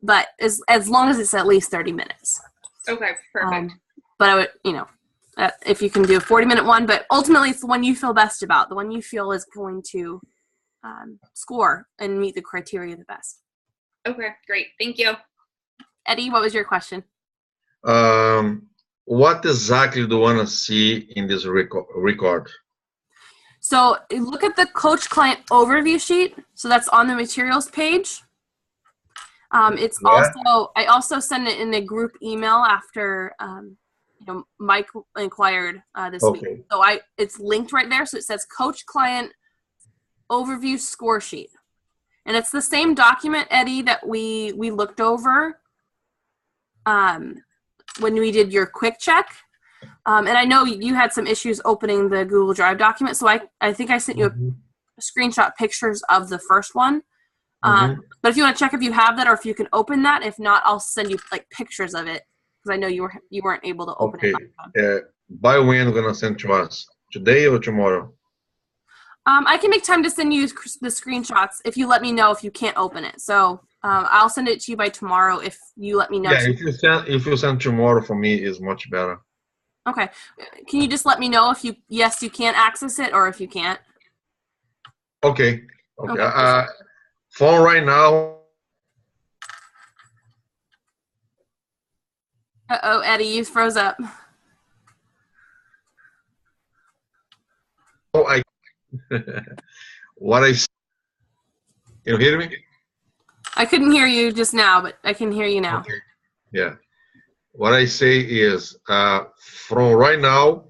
A: But as long as it's at least 30 minutes.
G: Okay, perfect.
A: But I would, if you can do a 40-minute one, but ultimately it's the one you feel best about, the one you feel is going to score and meet the criteria the best.
G: Okay, great. Thank you.
A: Eddie, what was your question?
B: What exactly do you want to see in this record?
A: So look at the coach client overview sheet. So that's on the materials page. It's also, I also send it in a group email after, Mike inquired this week. So it's linked right there. So it says coach client overview score sheet. And it's the same document, Eddie, that we looked over when we did your quick check. And I know you had some issues opening the Google Drive document. So I think I sent you a screenshot pictures of the first one. But if you want to check if you have that or if you can open that, if not, I'll send you pictures of it because I know you weren't able to open it.
B: By when are you gonna send to us? Today or tomorrow?
A: I can make time to send you the screenshots if you let me know if you can't open it. So I'll send it to you by tomorrow if you let me know.
B: Yeah, if you send tomorrow for me is much better.
A: Okay. Can you just let me know if you can access it or if you can't?
B: Okay. Phone right now.
A: Uh-oh, Eddie, you froze up.
B: You hear me?
A: I couldn't hear you just now, but I can hear you now.
B: Okay. Yeah. What I say is, from right now,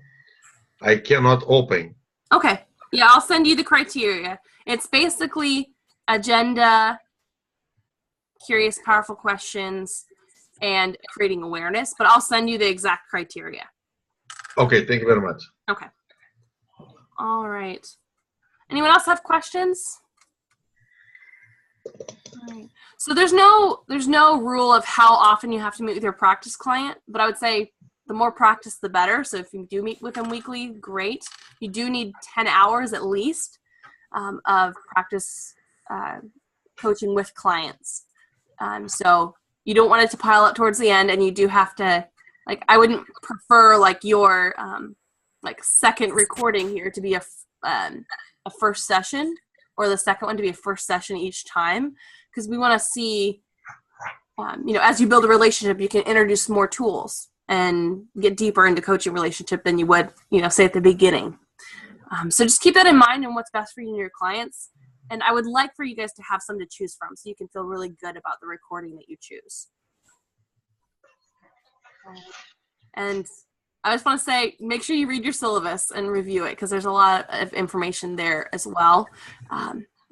B: I cannot open.
A: Okay. Yeah, I'll send you the criteria. It's basically agenda, curious, powerful questions, and creating awareness, but I'll send you the exact criteria.
B: Okay, thank you very much.
A: Okay. All right. Anyone else have questions? All right. So there's no rule of how often you have to meet with your practice client, but I would say the more practice, the better. So if you do meet with them weekly, great. You do need 10 hours at least of practice coaching with clients. So you don't want it to pile up towards the end, and you do have to, I wouldn't prefer your second recording here to be a first session, or the second one to be a first session each time, because we want to see, as you build a relationship, you can introduce more tools and get deeper into coaching relationship than you would, say at the beginning. So just keep that in mind and what's best for you and your clients. And I would like for you guys to have some to choose from so you can feel really good about the recording that you choose. And I just want to say, make sure you read your syllabus and review it because there's a lot of information there as well.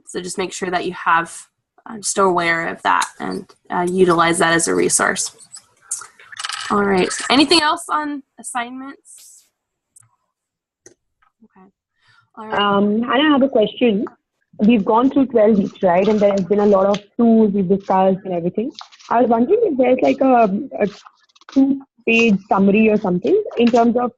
A: So just make sure that you have, just aware of that and utilize that as a resource. All right. Anything else on assignments? Okay. All right.
F: Hannah, I have a question. We've gone through 12 weeks, right? And there has been a lot of tools we've discussed and everything. I was wondering if there's a 2-page summary or something in terms of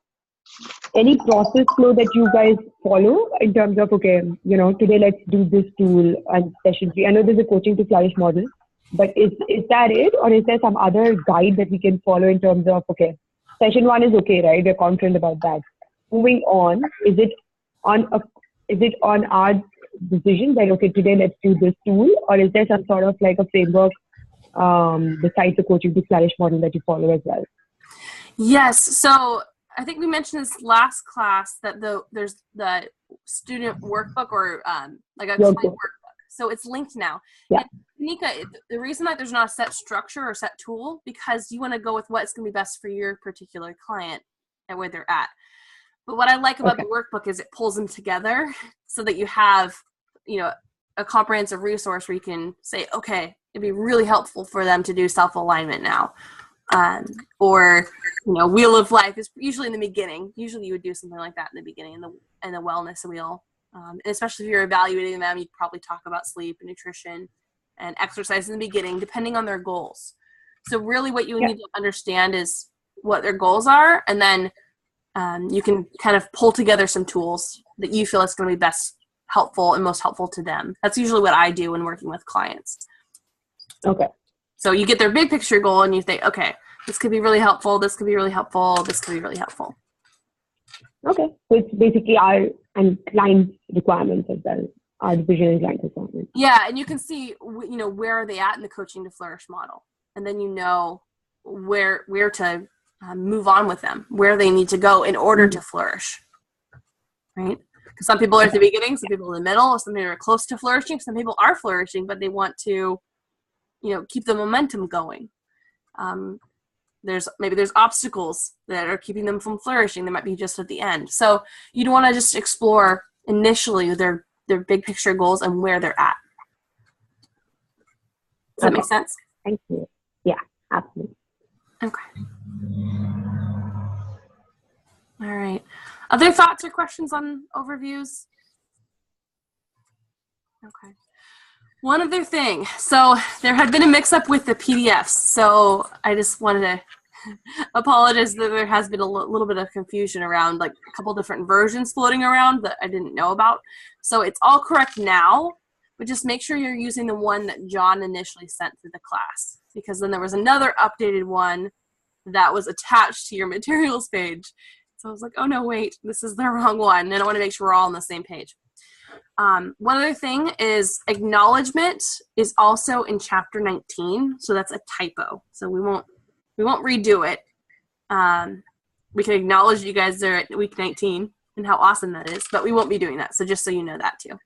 F: any process flow that you guys follow in terms of, okay, today let's do this tool and session 3. I know there's a coaching to flourish model, but is that it? Or is there some other guide that we can follow in terms of, okay, session 1 is okay, right? We're confident about that. Moving on, is it on our decision that, okay, today let's do this tool? Or is there some sort of a framework besides the coaching to flourish model that you follow as well?
A: Yes. So I think we mentioned this last class that there's the student workbook or a client workbook. So it's linked now.
F: Yeah.
A: And Nika, the reason that there's not a set structure or set tool, because you want to go with what's going to be best for your particular client and where they're at. But what I like about the workbook is it pulls them together so that you have, a comprehensive resource where you can say, okay, it'd be really helpful for them to do self-alignment now. or Wheel of Life is usually in the beginning. Usually you would do something like that in the beginning, in the wellness wheel. Especially if you're evaluating them, you'd probably talk about sleep and nutrition and exercise in the beginning, depending on their goals. So really what you need to understand is what their goals are, and then you can kind of pull together some tools that you feel is going to be best helpful and most helpful to them. That's usually what I do when working with clients.
F: Okay.
A: So you get their big picture goal and you think, okay, this could be really helpful, this could be really helpful, this could be really helpful.
F: Okay. So it's basically our and client's requirements as well, our vision and client requirements.
A: Yeah, and you can see, where are they at in the Coaching to Flourish model. And then where to move on with them, where they need to go in order to flourish, right? Because some people are at the beginning, some people in the middle, some people are close to flourishing, some people are flourishing, but they want to, keep the momentum going. There's obstacles that are keeping them from flourishing. They might be just at the end. So you'd want to just explore initially their big picture goals and where they're at. Does that make sense?
F: Thank you. Yeah, absolutely.
A: Okay. All right. Other thoughts or questions on overviews? Okay. One other thing. So there had been a mix-up with the PDFs. So I just wanted to apologize that there has been a little bit of confusion around, like a couple different versions floating around that I didn't know about. So it's all correct now, but just make sure you're using the one that John initially sent to the class, because then there was another updated one that was attached to your materials page. So I was like, oh no, wait, this is the wrong one. And I want to make sure we're all on the same page. One other thing is acknowledgement is also in chapter 19. So that's a typo. So we won't redo it. We can acknowledge you guys are at week 19 and how awesome that is, but we won't be doing that. So just so you know that too.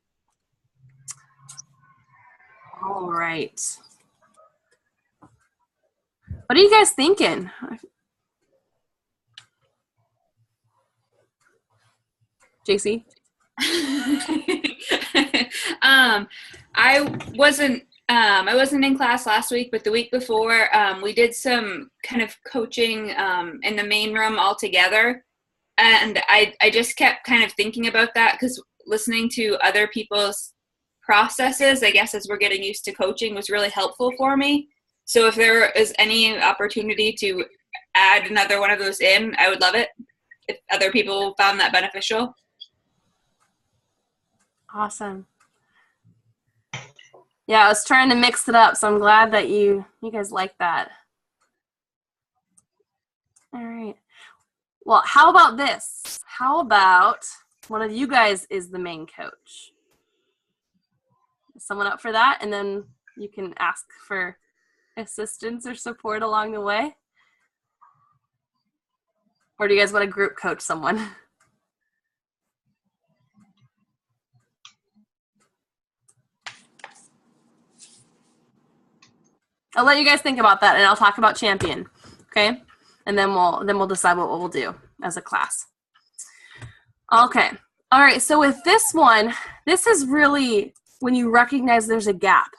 A: All right. What are you guys thinking? JC?
G: I wasn't in class last week, but the week before, we did some kind of coaching in the main room all together. And I just kept kind of thinking about that, because listening to other people's processes, I guess, as we're getting used to coaching, was really helpful for me. So if there is any opportunity to add another one of those in, I would love it if other people found that beneficial.
A: Awesome. Yeah, I was trying to mix it up, so I'm glad that you guys like that. All right. Well, how about this? How about one of you guys is the main coach? Is someone up for that? And then you can ask for assistance or support along the way? Or do you guys want to group coach someone? I'll let you guys think about that, and I'll talk about champion, okay? And then we'll decide what we'll do as a class. Okay. All right. So with this one, this is really when you recognize there's a gap.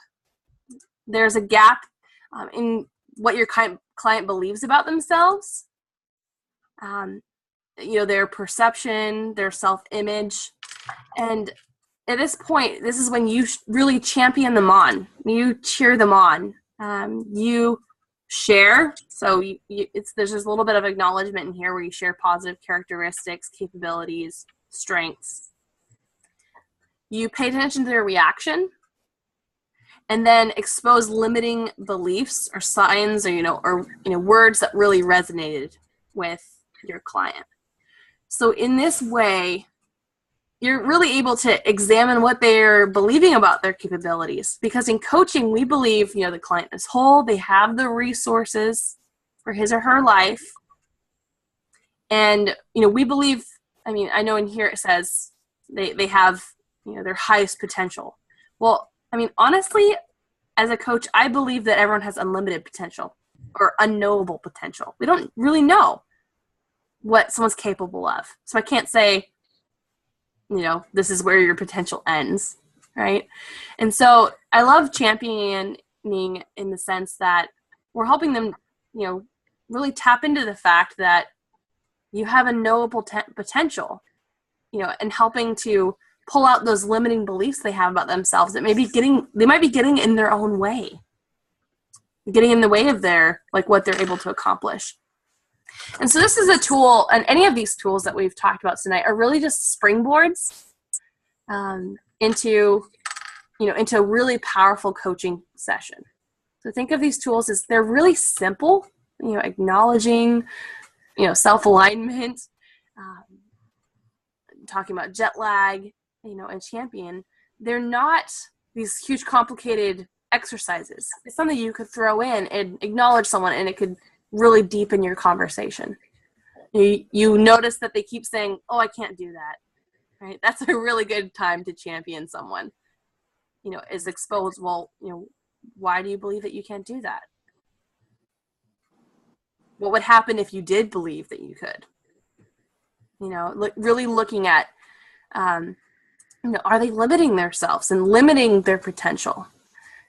A: There's a gap in what your client believes about themselves, their perception, their self-image, and at this point, this is when you really champion them on. You cheer them on. You share. So there's just a little bit of acknowledgement in here where you share positive characteristics, capabilities, strengths. You pay attention to their reaction, and then expose limiting beliefs or signs or words that really resonated with your client. So in this way, you're really able to examine what they're believing about their capabilities. Because in coaching, we believe, the client is whole, they have the resources for his or her life. And, we believe, I know in here it says they have, their highest potential. Well, honestly, as a coach, I believe that everyone has unlimited potential or unknowable potential. We don't really know what someone's capable of. So I can't say, this is where your potential ends, right? And so I love championing in the sense that we're helping them, really tap into the fact that you have a knowable potential, and helping to pull out those limiting beliefs they have about themselves that they might be getting in their own way, getting in the way of what they're able to accomplish. And so this is a tool, and any of these tools that we've talked about tonight are really just springboards into a really powerful coaching session. So think of these tools as they're really simple, acknowledging, self-alignment, talking about jet lag, and champion. They're not these huge complicated exercises. It's something you could throw in and acknowledge someone, and it could really deepen your conversation. You notice that they keep saying, "Oh, I can't do that." Right? That's a really good time to champion someone. Is exposed. Well, why do you believe that you can't do that? What would happen if you did believe that you could? Really looking at, are they limiting themselves and limiting their potential?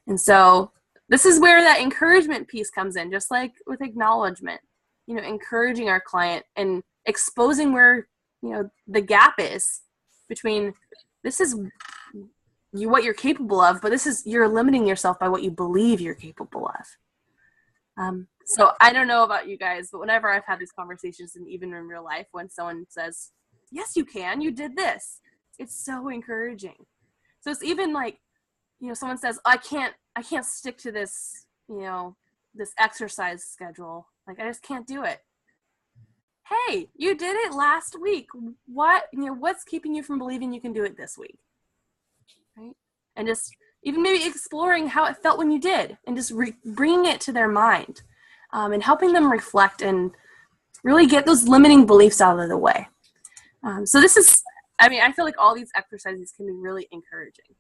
A: And so this is where that encouragement piece comes in, just like with acknowledgement, encouraging our client and exposing where, the gap is between this is what you're capable of, but you're limiting yourself by what you believe you're capable of. So I don't know about you guys, but whenever I've had these conversations, and even in real life, when someone says, "Yes, you can, you did this," it's so encouraging. So it's even like, someone says, I can't stick to this, this exercise schedule. Like, I just can't do it. Hey, you did it last week. What's keeping you from believing you can do it this week? Right? And just even maybe exploring how it felt when you did, and just bringing it to their mind, and helping them reflect and really get those limiting beliefs out of the way. So this is, I feel like all these exercises can be really encouraging.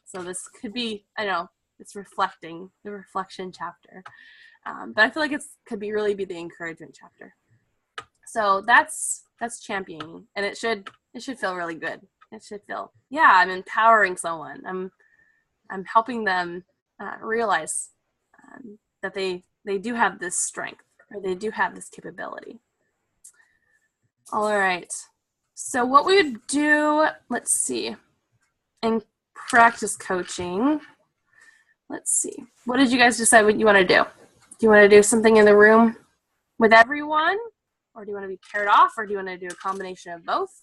A: So this could be, it's the reflection chapter. But I feel like could really be the encouragement chapter. So that's championing, and it should feel really good. It should feel, I'm empowering someone. I'm helping them realize that they do have this strength, or they do have this capability. All right. So what we would do, let's see, in practice coaching, let's see. What did you guys decide what you want to do? Do you want to do something in the room with everyone? Or do you want to be paired off? Or do you want to do a combination of both?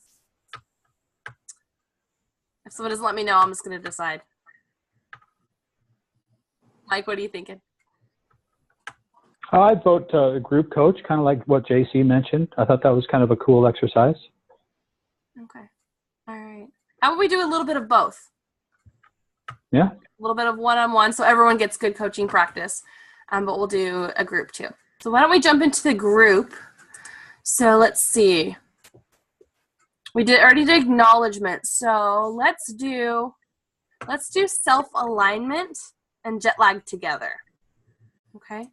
A: If someone doesn't let me know, I'm just going to decide. Mike, what are you thinking?
E: I'd vote group coach, kind of like what JC mentioned. I thought that was kind of a cool exercise.
A: Okay. All right. How about we do a little bit of both?
E: Yeah.
A: A little bit of one-on-one, so everyone gets good coaching practice. But we'll do a group too. So why don't we jump into the group? So let's see. We already did acknowledgement. So let's do self-alignment and jet lag together. Okay.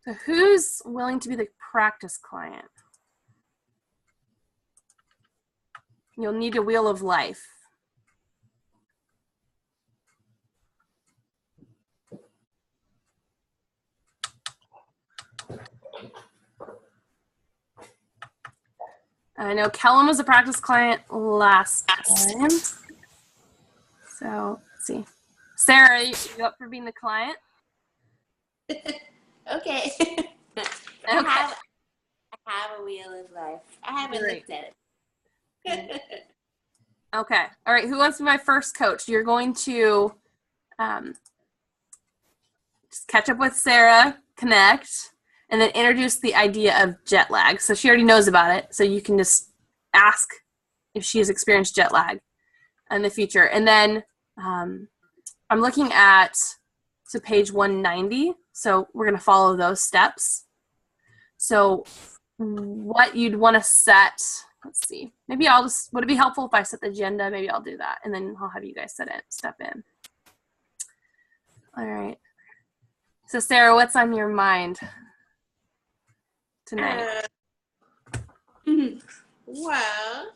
A: So who's willing to be the practice client? You'll need a wheel of life. I know Kellen was a practice client last time. So let's see. Sarah, you up for being the client?
C: Okay. I have a wheel of life. I haven't looked at it.
A: Okay. All right. Who wants to be my first coach? You're going to just catch up with Sarah, connect, and then introduce the idea of jet lag. So she already knows about it. So you can just ask if she has experienced jet lag in the future. And then I'm looking at page 190. So we're going to follow those steps. So what you'd want to set, let's see. Maybe would it be helpful if I set the agenda? Maybe I'll do that. And then I'll have you guys step in. All right. So Sarah, what's on your mind tonight?
C: Well,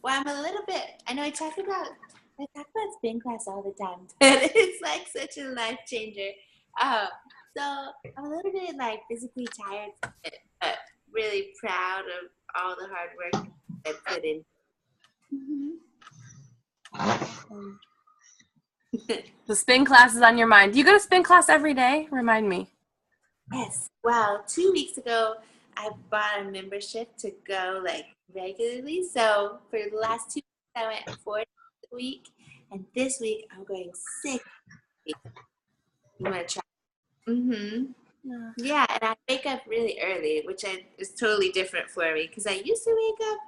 C: I'm a little bit, I know I talk about spin class all the time, but it's like such a life changer. So I'm a little bit like physically tired from it, but really proud of all the hard work I put in.
A: The spin class is on your mind. Do you go to spin class every day? Remind me.
C: Yes. Well, 2 weeks ago, I bought a membership to go like regularly. So for the last 2 weeks, I went 4 days a week, and this week I'm going 6 weeks. I'm gonna try. Yeah, and I wake up really early, which is totally different for me because I used to wake up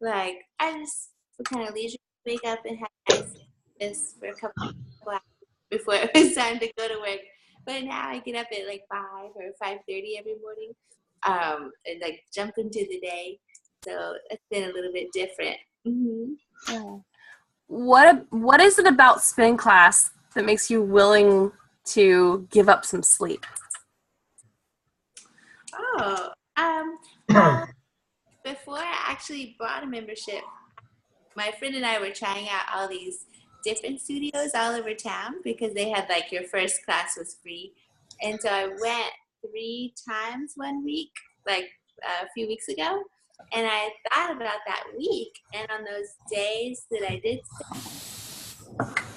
C: like I just would kind of leisurely wake up and have this for a couple hours before it was time to go to work. But now I get up at like 5 or 5:30 every morning, and like jump into the day. So it's been a little bit different.
A: What is it about spin class that makes you willing to give up some sleep?
C: Oh, well, before I actually bought a membership, my friend and I were trying out all these different studios all over town because they had like your first class was free. And so I went 3 times 1 week, like a few weeks ago. And I thought about that week. And on those days that I did,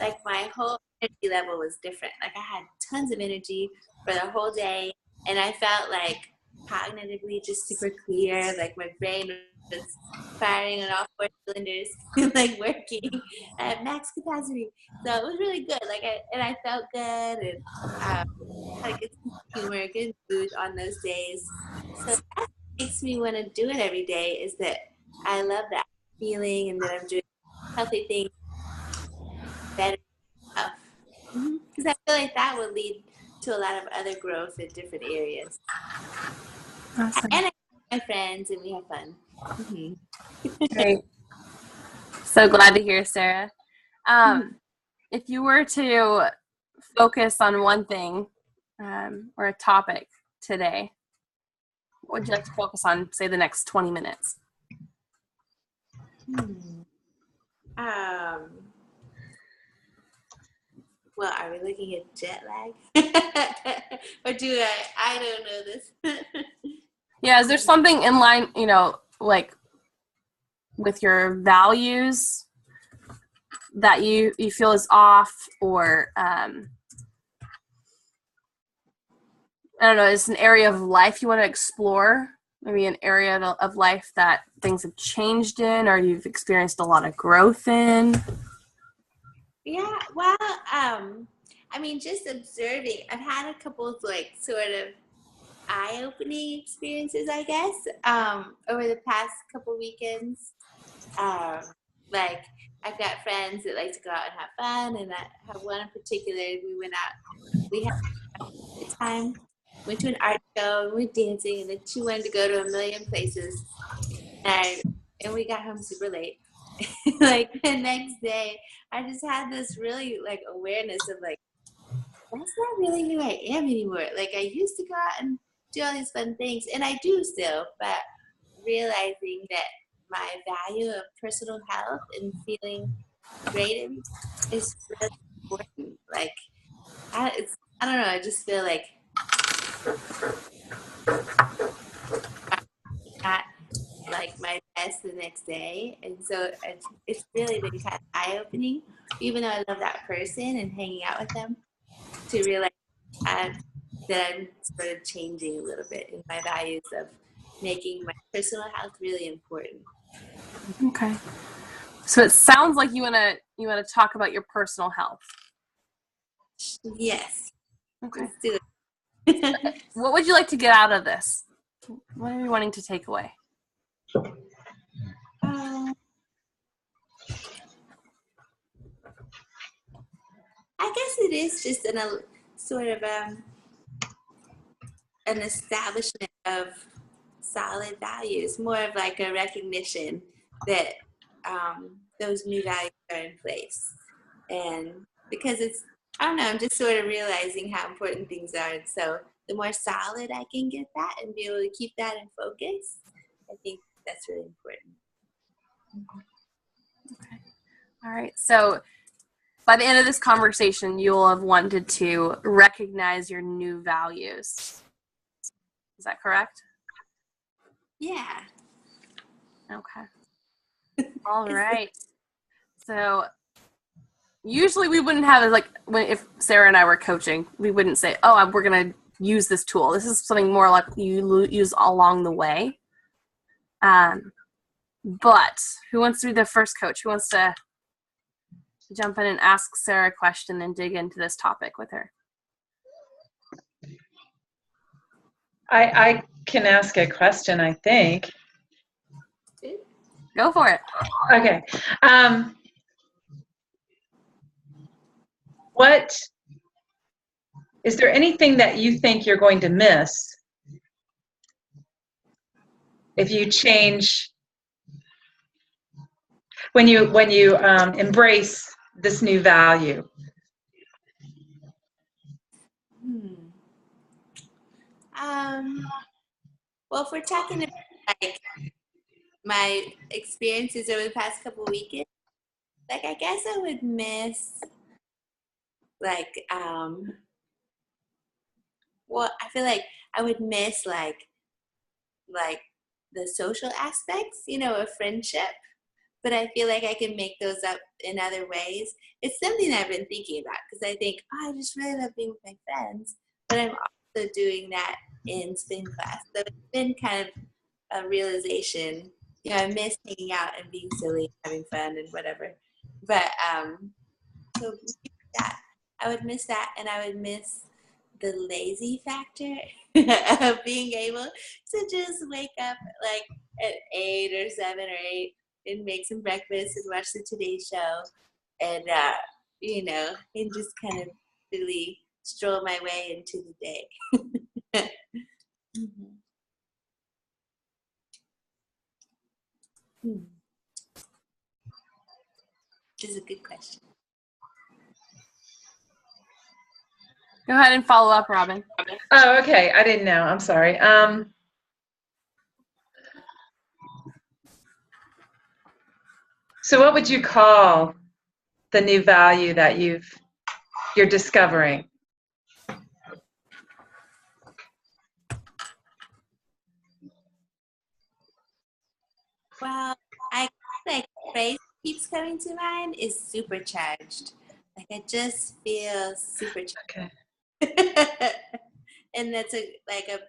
C: like my whole energy level was different. Like I had tons of energy for the whole day. And I felt like cognitively just super clear. Like my brain was firing on all 4 cylinders, like working at max capacity. So it was really good. Like I felt good and had a good humor, good mood on those days. So that makes me want to do it every day. Is that I love that feeling and that I'm doing healthy things better stuff. Because I feel like that would lead to a lot of other growth in different areas.
A: Awesome.
C: And I have my friends and we have fun.
A: Great. So glad to hear, Sarah. If you were to focus on one thing or a topic today, what would you like to focus on, say, the next 20 minutes?
C: Well, are we looking at jet lag? Or do I don't know this.
A: Yeah, is there something in line, like with your values that you feel is off, or I don't know, it's an area of life you want to explore, maybe an area of life that things have changed in or you've experienced a lot of growth in?
C: Yeah, well, I mean, just observing, I've had a couple of like sort of eye-opening experiences, I guess, over the past couple weekends. Like I've got friends that like to go out and have fun, and I have one in particular. We had a good time, went to an art show, and we were dancing, and then she wanted to go to a million places, and we got home super late. Like the next day, I just had this really like awareness of like, that's not really who I am anymore. Like I used to go out and do all these fun things, and I do still, but realizing that my value of personal health and feeling great is really important. Like I don't know, I just feel like not like my best the next day, and so it's really been kind of eye-opening, even though I love that person and hanging out with them, to realize that I'm sort of changing a little bit in my values of making my personal health really important.
A: Okay. So it sounds like you wanna talk about your personal health.
C: Yes.
A: Okay.
C: Let's do it.
A: What would you like to get out of this? What are you wanting to take away?
C: I guess it is just sort of an establishment of solid values, more of like a recognition that those new values are in place. And because I don't know, I'm just sort of realizing how important things are. And so the more solid I can get that and be able to keep that in focus, I think that's really important.
A: Okay. All right. So by the end of this conversation, you'll have wanted to recognize your new values. Is that correct?
C: Yeah.
A: Okay. All right. So usually we wouldn't have it like if Sarah and I were coaching, we wouldn't say, "Oh, we're gonna use this tool." This is something more like you use along the way. But who wants to be the first coach? Who wants to jump in and ask Sarah a question and dig into this topic with her?
D: I can ask a question, I think.
A: Go for it.
D: Okay. What is there anything that you think you're going to miss if you change when you embrace this new value?
C: Well, if we're talking about like my experiences over the past couple weekends, like I guess I would miss like well, I feel like I would miss like the social aspects, of friendship. But I feel like I can make those up in other ways. It's something I've been thinking about because I think, I just really love being with my friends, but I'm also doing that in spin class. So it's been kind of a realization. I miss hanging out and being silly, having fun and whatever. But so that I would miss that, and I would miss the lazy factor of being able to just wake up like at 8 or 7 or 8 and make some breakfast and watch the Today Show and and just kind of really stroll my way into the day. This is a good question.
A: Go ahead and follow up, Robin.
D: Oh, okay. I didn't know. I'm sorry. So what would you call the new value that you're discovering?
C: Well, I like the phrase that keeps coming to mind is supercharged. Like I just feel supercharged.
D: Okay.
C: And that's a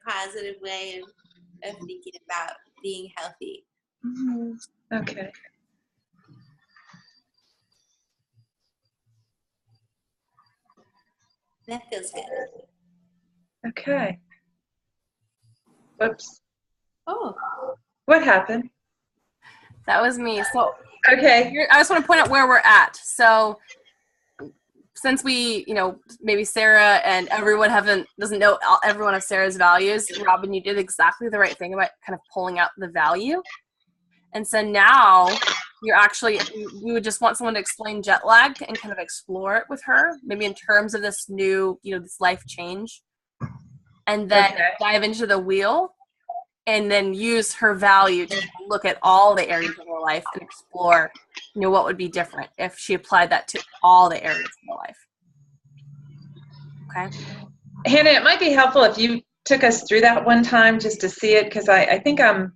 C: positive way of thinking about being healthy.
D: Okay.
C: That feels good.
D: Okay. Whoops.
C: Oh.
D: What happened?
A: That was me. So
D: Okay.
A: I just want to point out where we're at. So since we, maybe Sarah and everyone doesn't know every one of Sarah's values, Robin, you did exactly the right thing about kind of pulling out the value. And so now we would just want someone to explain jet lag and kind of explore it with her, maybe in terms of this new, this life change. And then dive into the wheel and then use her value to look at all the areas of her life and explore, what would be different if she applied that to all the areas of her life. Okay.
D: Hannah, it might be helpful if you took us through that one time just to see it, because I think I'm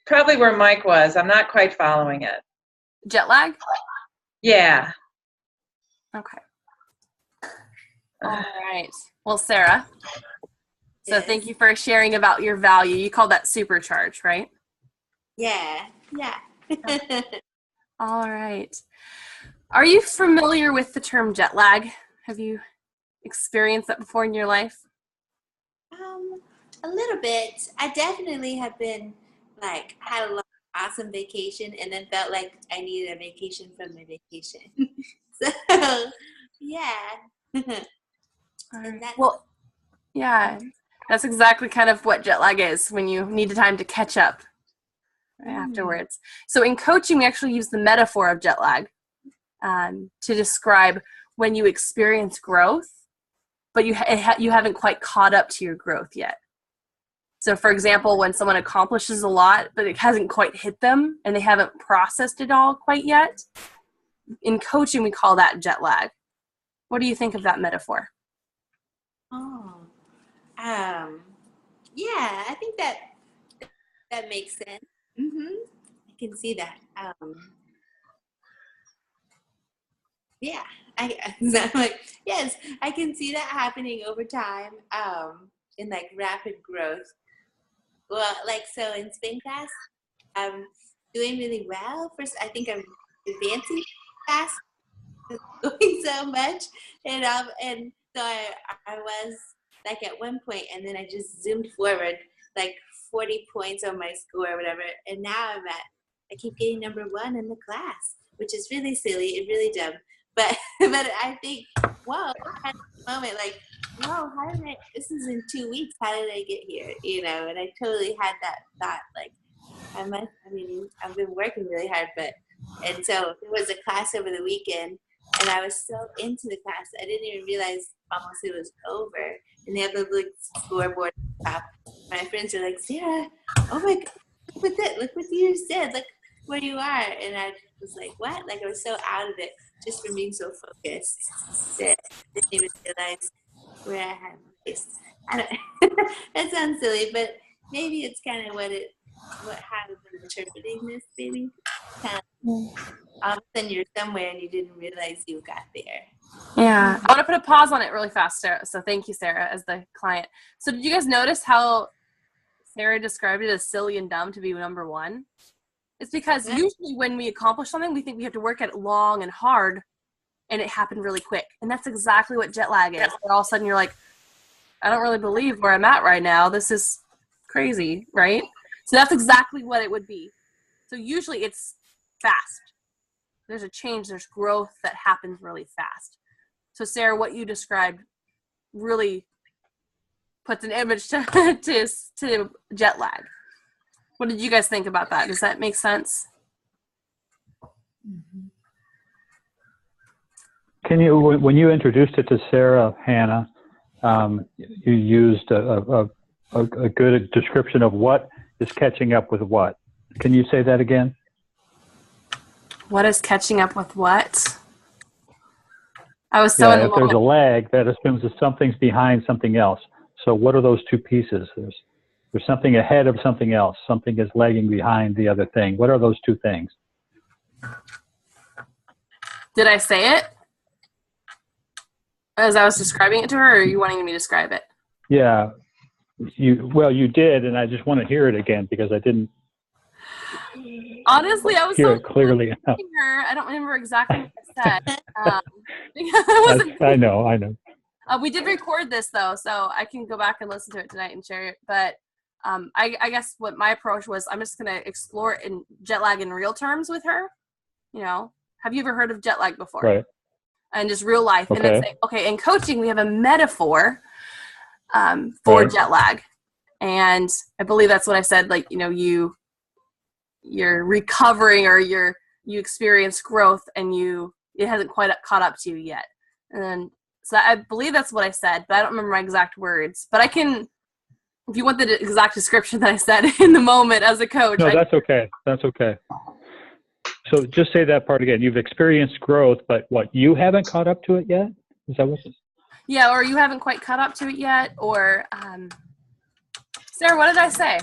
D: probably where Mike was. I'm not quite following it.
A: Jet lag?
D: Yeah.
A: Okay. All right. Well, Sarah, so thank you for sharing about your value. You call that supercharge, right?
C: Yeah.
A: All right. Are you familiar with the term jet lag? Have you experienced that before in your life?
C: A little bit. I definitely have been had a long, awesome vacation and then felt like I needed a vacation from my vacation. So, yeah.
A: Well, yeah, that's exactly kind of what jet lag is, when you need the time to catch up afterwards. So in coaching, we actually use the metaphor of jet lag to describe when you experience growth, but you haven't quite caught up to your growth yet. So for example, when someone accomplishes a lot, but it hasn't quite hit them and they haven't processed it all quite yet, in coaching, we call that jet lag. What do you think of that metaphor?
C: Oh, yeah, I think that makes sense. I can see that. Yeah, I'm like, yes, I can see that happening over time, in like rapid growth. Well, like, so in spin class, I'm doing really well. First, I think I'm advancing fast, going so much, and so I was like at one point, and then I just zoomed forward like 40 points on my score or whatever, and now I keep getting number 1 in the class, which is really silly and really dumb. But I think, whoa, I had a moment like, whoa, this is in 2 weeks, how did I get here? You know, and I totally had that thought, like, I've been working really hard, and so there was a class over the weekend, and I was so into the class, I didn't even realize almost it was over, and they have the like scoreboard on top. My friends are like, Sarah, oh my God, look what you said, look where you are, and I was like, what? Like, I was so out of it, just from being so focused that I didn't even realize where I had my place. That sounds silly, but maybe it's kind of how I've been interpreting this, maybe. Kind of, all of a sudden you're somewhere and you didn't realize you got there.
A: Yeah, I want to put a pause on it really fast, Sarah. So thank you, Sarah, as the client. So did you guys notice how Sarah described it as silly and dumb to be number 1? It's because usually when we accomplish something, we think we have to work at it long and hard, and it happened really quick. And that's exactly what jet lag is. Where all of a sudden you're like, I don't really believe where I'm at right now. This is crazy, right? So that's exactly what it would be. So usually it's fast. There's a change, there's growth that happens really fast. So Sarah, what you described really puts an image to jet lag. What did you guys think about that? Does that make sense?
E: Can you, when you introduced it to Sarah, Hannah, you used a good description of what is catching up with what. Can you say that again?
A: What is catching up with what? I was so in the
E: if there's
A: moment.
E: a lag, that assumes that something's behind something else. So what are those two pieces? There's something ahead of something else. Something is lagging behind the other thing. What are those two things?
A: Did I say it? As I was describing it to her, or are you wanting me to describe it?
E: Yeah. You did, and I just want to hear it again because I didn't
A: honestly, I was
E: hear
A: so
E: it clearly enough.
A: her. I don't remember exactly what I said. I
E: know.
A: We did record this though, so I can go back and listen to it tonight and share it. But I guess what my approach was, I'm just going to explore it in jet lag in real terms with her. You know, have you ever heard of jet lag before?
E: Right.
A: And just real life.
E: Okay.
A: And then say, okay, in coaching, we have a metaphor for jet lag. And I believe that's what I said. Like, you know, you're recovering, or you experience growth, and it hasn't quite caught up to you yet. And then, so I believe that's what I said, but I don't remember my exact words. But I can, if you want the exact description that I said in the moment as a coach.
E: No, that's okay. That's okay. So just say that part again. You've experienced growth, but what, you haven't caught up to it yet? Is that what?
A: Yeah, or you haven't quite caught up to it yet, or Sarah, what did I say?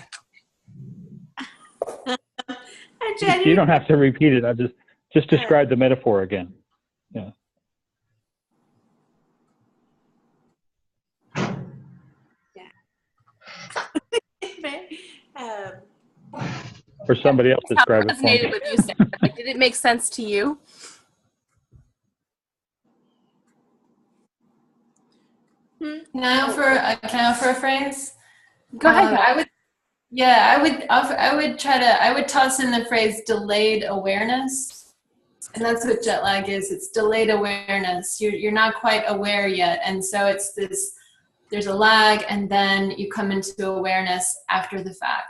E: You don't have to repeat it. I just describe the metaphor again. Yeah. Or somebody else describe it.
A: Resonated with you, Sarah. Like, did it make sense to you?
H: Can I offer a phrase?
A: Go ahead.
H: I would toss in the phrase delayed awareness. And that's what jet lag is. It's delayed awareness. You're not quite aware yet. And so there's a lag, and then you come into awareness after the fact.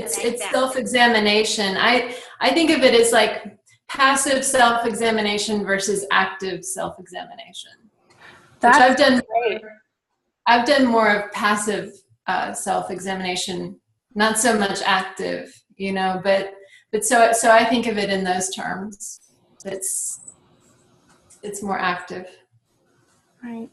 H: It's self-examination. I think of it as like passive self-examination versus active self-examination. I've done more of passive self-examination, not so much active, you know, but But so I think of it in those terms. It's more active.
A: Right.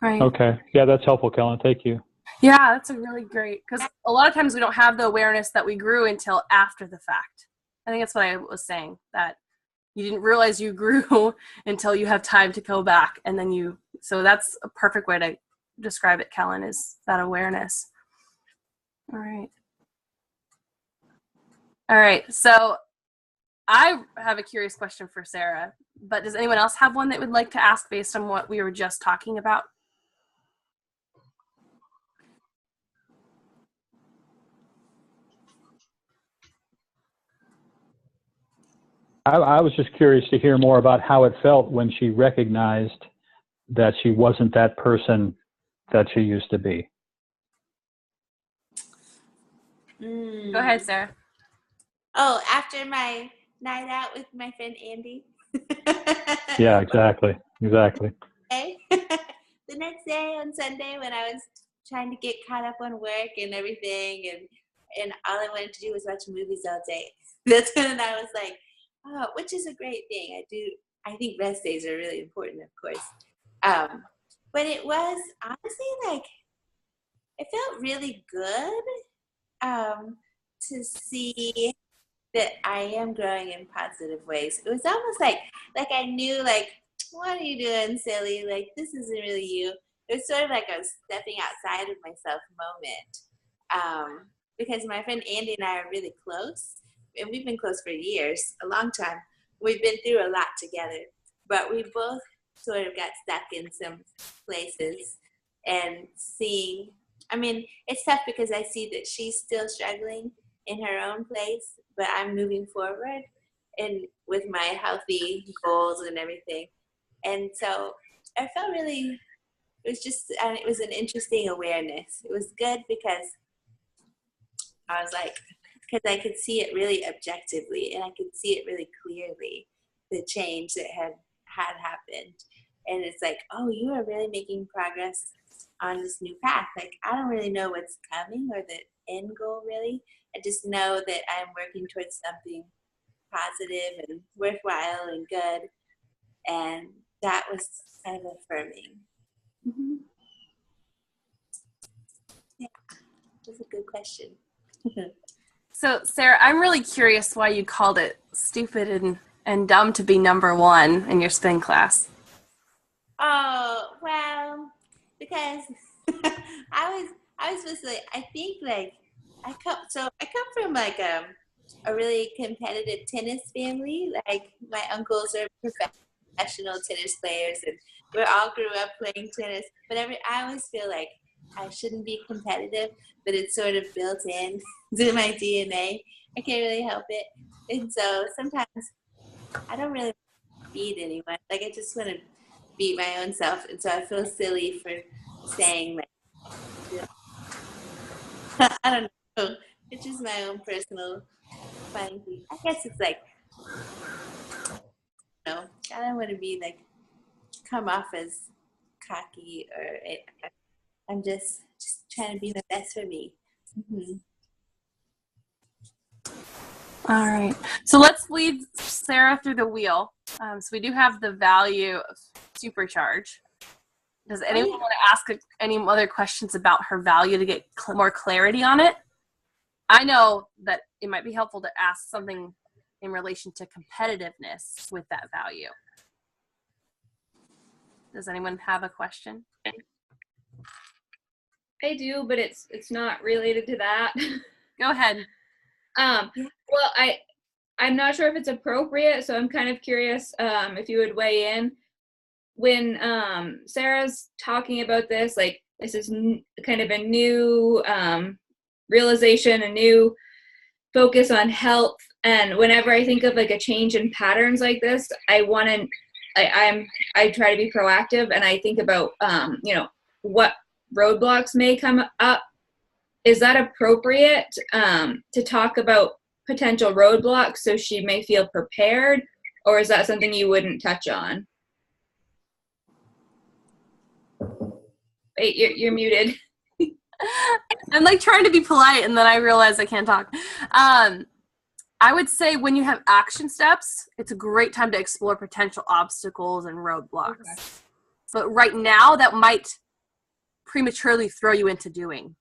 A: Right.
E: Okay. Yeah, that's helpful, Kellen. Thank you.
A: Yeah, that's a really great, because a lot of times we don't have the awareness that we grew until after the fact. I think that's what I was saying, that you didn't realize you grew until you have time to go back. And then so that's a perfect way to describe it, Kellen, is that awareness. All right. All right. So I have a curious question for Sarah, but does anyone else have one that would like to ask based on what we were just talking about?
E: I was just curious to hear more about how it felt when she recognized that she wasn't that person that she used to be.
A: Go ahead, Sarah.
C: Oh, after my night out with my friend Andy.
E: Yeah, exactly.
C: Okay. The next day on Sunday, when I was trying to get caught up on work and everything, and all I wanted to do was watch movies all day. That's when I was like, oh, which is a great thing. I think rest days are really important, of course. But it was honestly like, it felt really good to see that I am growing in positive ways. It was almost like I knew, like, what are you doing, silly? Like, this isn't really you. It was sort of like I was stepping outside of myself moment. Because my friend Andy and I are really close, and we've been close for years, a long time. We've been through a lot together, but we both sort of got stuck in some places and seeing, I mean, it's tough because I see that she's still struggling in her own place, but I'm moving forward and with my healthy goals and everything. And so I felt really, it was an interesting awareness. It was good because I was like, because I could see it really objectively and I could see it really clearly, the change that had happened. And it's like, oh, you are really making progress on this new path. Like, I don't really know what's coming or the end goal really. I just know that I'm working towards something positive and worthwhile and good. And that was kind of affirming. Mm-hmm. Yeah, that's a good question.
A: So, Sarah, I'm really curious why you called it stupid and dumb to be number one in your spin class.
C: Oh, well, because I was supposed to, I think, like, I come from like a really competitive tennis family. Like, my uncles are professional tennis players, and we all grew up playing tennis. But I always feel like I shouldn't be competitive, but it's sort of built in to my DNA. I can't really help it. And so sometimes I don't really beat anyone. Like, I just want to beat my own self. And so I feel silly for saying, like, I don't know. It's just my own personal funny thing. I guess it's like, I don't want to be like, come off as cocky I'm just trying to be the best for me. Mm-hmm.
A: All right. So let's lead Sarah through the wheel. So we do have the value of supercharge. Does anyone want to ask any other questions about her value to get more clarity on it? I know that it might be helpful to ask something in relation to competitiveness with that value. Does anyone have a question?
G: I do, but it's not related to that.
A: Go ahead.
G: Well, I'm not sure if it's appropriate, so I'm kind of curious if you would weigh in. When Sarah's talking about this, like, this is kind of a new realization, a new focus on health, and whenever I think of like a change in patterns like this, I try to be proactive, and I think about what roadblocks may come up. Is that appropriate to talk about potential roadblocks so she may feel prepared, or is that something you wouldn't touch on? Wait, you're muted.
A: I'm like trying to be polite, and then I realize I can't talk. I would say when you have action steps, it's a great time to explore potential obstacles and roadblocks.
H: Okay.
A: But right now, that might prematurely throw you into doing.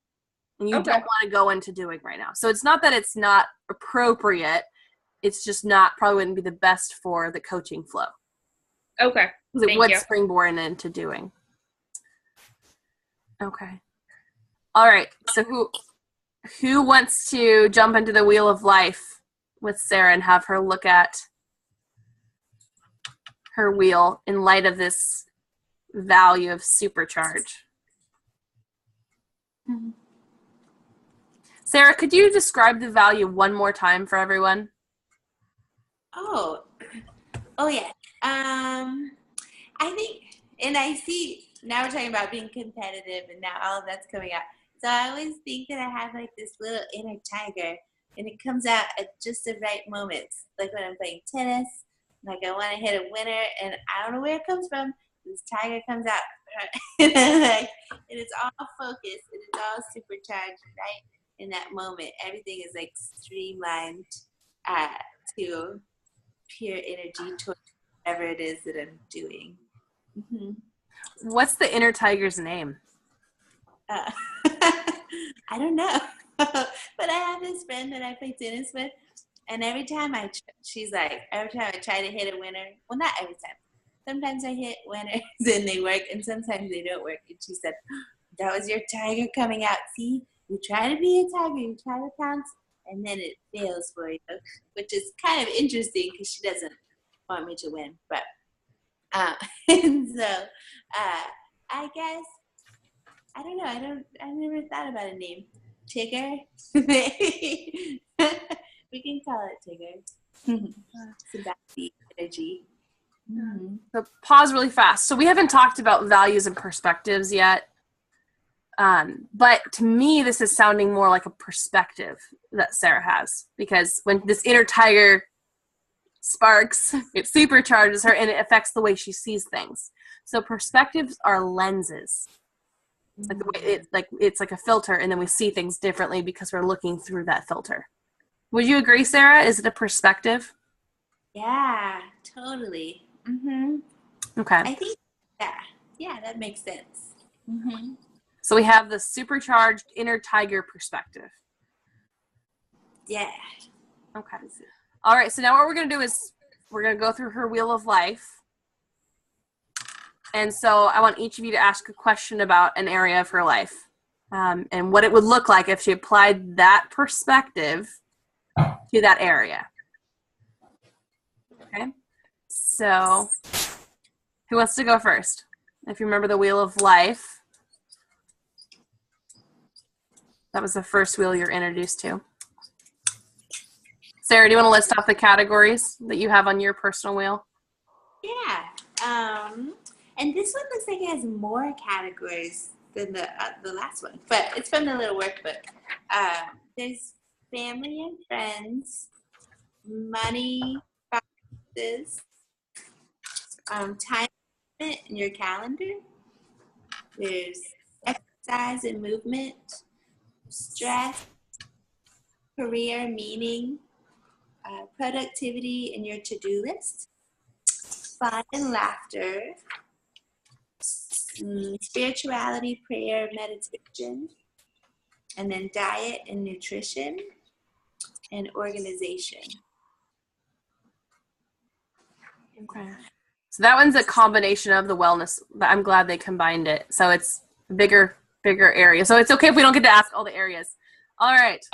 A: And you
H: Okay.
A: don't want to go into doing right now. So it's not that it's not appropriate. It's just not, probably wouldn't be the best for the coaching flow.
G: Okay.
A: Because it
G: Thank
A: would
G: you.
A: springboard into doing. Okay. All right. So who wants to jump into the wheel of life with Sarah and have her look at her wheel in light of this value of supercharge?
C: Mhm.
A: Sarah, could you describe the value one more time for everyone?
C: Oh yeah. I think, and I see now we're talking about being competitive, and now all of that's coming out. So I always think that I have like this little inner tiger, and it comes out at just the right moments. Like when I'm playing tennis, like I want to hit a winner, and I don't know where it comes from. This tiger comes out, and it's all focused, and it's all supercharged right in that moment. Everything is like streamlined to pure energy towards whatever it is that I'm doing. Mm-hmm.
A: What's the inner tiger's name?
C: I don't know, but I have this friend that I play tennis with, and every time every time I try to hit a winner, well, not every time. Sometimes I hit winners and they work, and sometimes they don't work. And she said, "That was your tiger coming out. See, you try to be a tiger, you try to pounce, and then it fails for you," which is kind of interesting because she doesn't want me to win. But and so I guess I don't know. I never thought about a name. Tigger. We can call it Tigger. It's about the energy. Mm-hmm.
A: So pause really fast. So we haven't talked about values and perspectives yet. But to me, this is sounding more like a perspective that Sarah has, because when this inner tiger sparks, it supercharges her and it affects the way she sees things. So perspectives are lenses. Like the way it's like a filter, and then we see things differently because we're looking through that filter. Would you agree, Sarah? Is it a perspective?
C: Yeah, totally. Mm-hmm.
A: Okay.
C: I think, yeah, that makes sense. Mm-hmm.
A: So we have the supercharged inner tiger perspective.
C: Yeah.
A: Okay. All right. So now what we're going to do is we're going to go through her wheel of life. And so I want each of you to ask a question about an area of her life, and what it would look like if she applied that perspective to that area. Okay. So who wants to go first? If you remember the wheel of life, that was the first wheel you're introduced to. Sarah, do you want to list off the categories that you have on your personal wheel?
C: Yeah. And this one looks like it has more categories than the last one, but it's from the little workbook. There's family and friends, money, finances, time in your calendar. There's exercise and movement, stress, career, meaning, productivity in your to-do list, fun and laughter, spirituality, prayer, meditation, and then diet and nutrition, and organization.
A: Okay. So that one's a combination of the wellness, but I'm glad they combined it. So it's a bigger area. So it's okay if we don't get to ask all the areas. All right.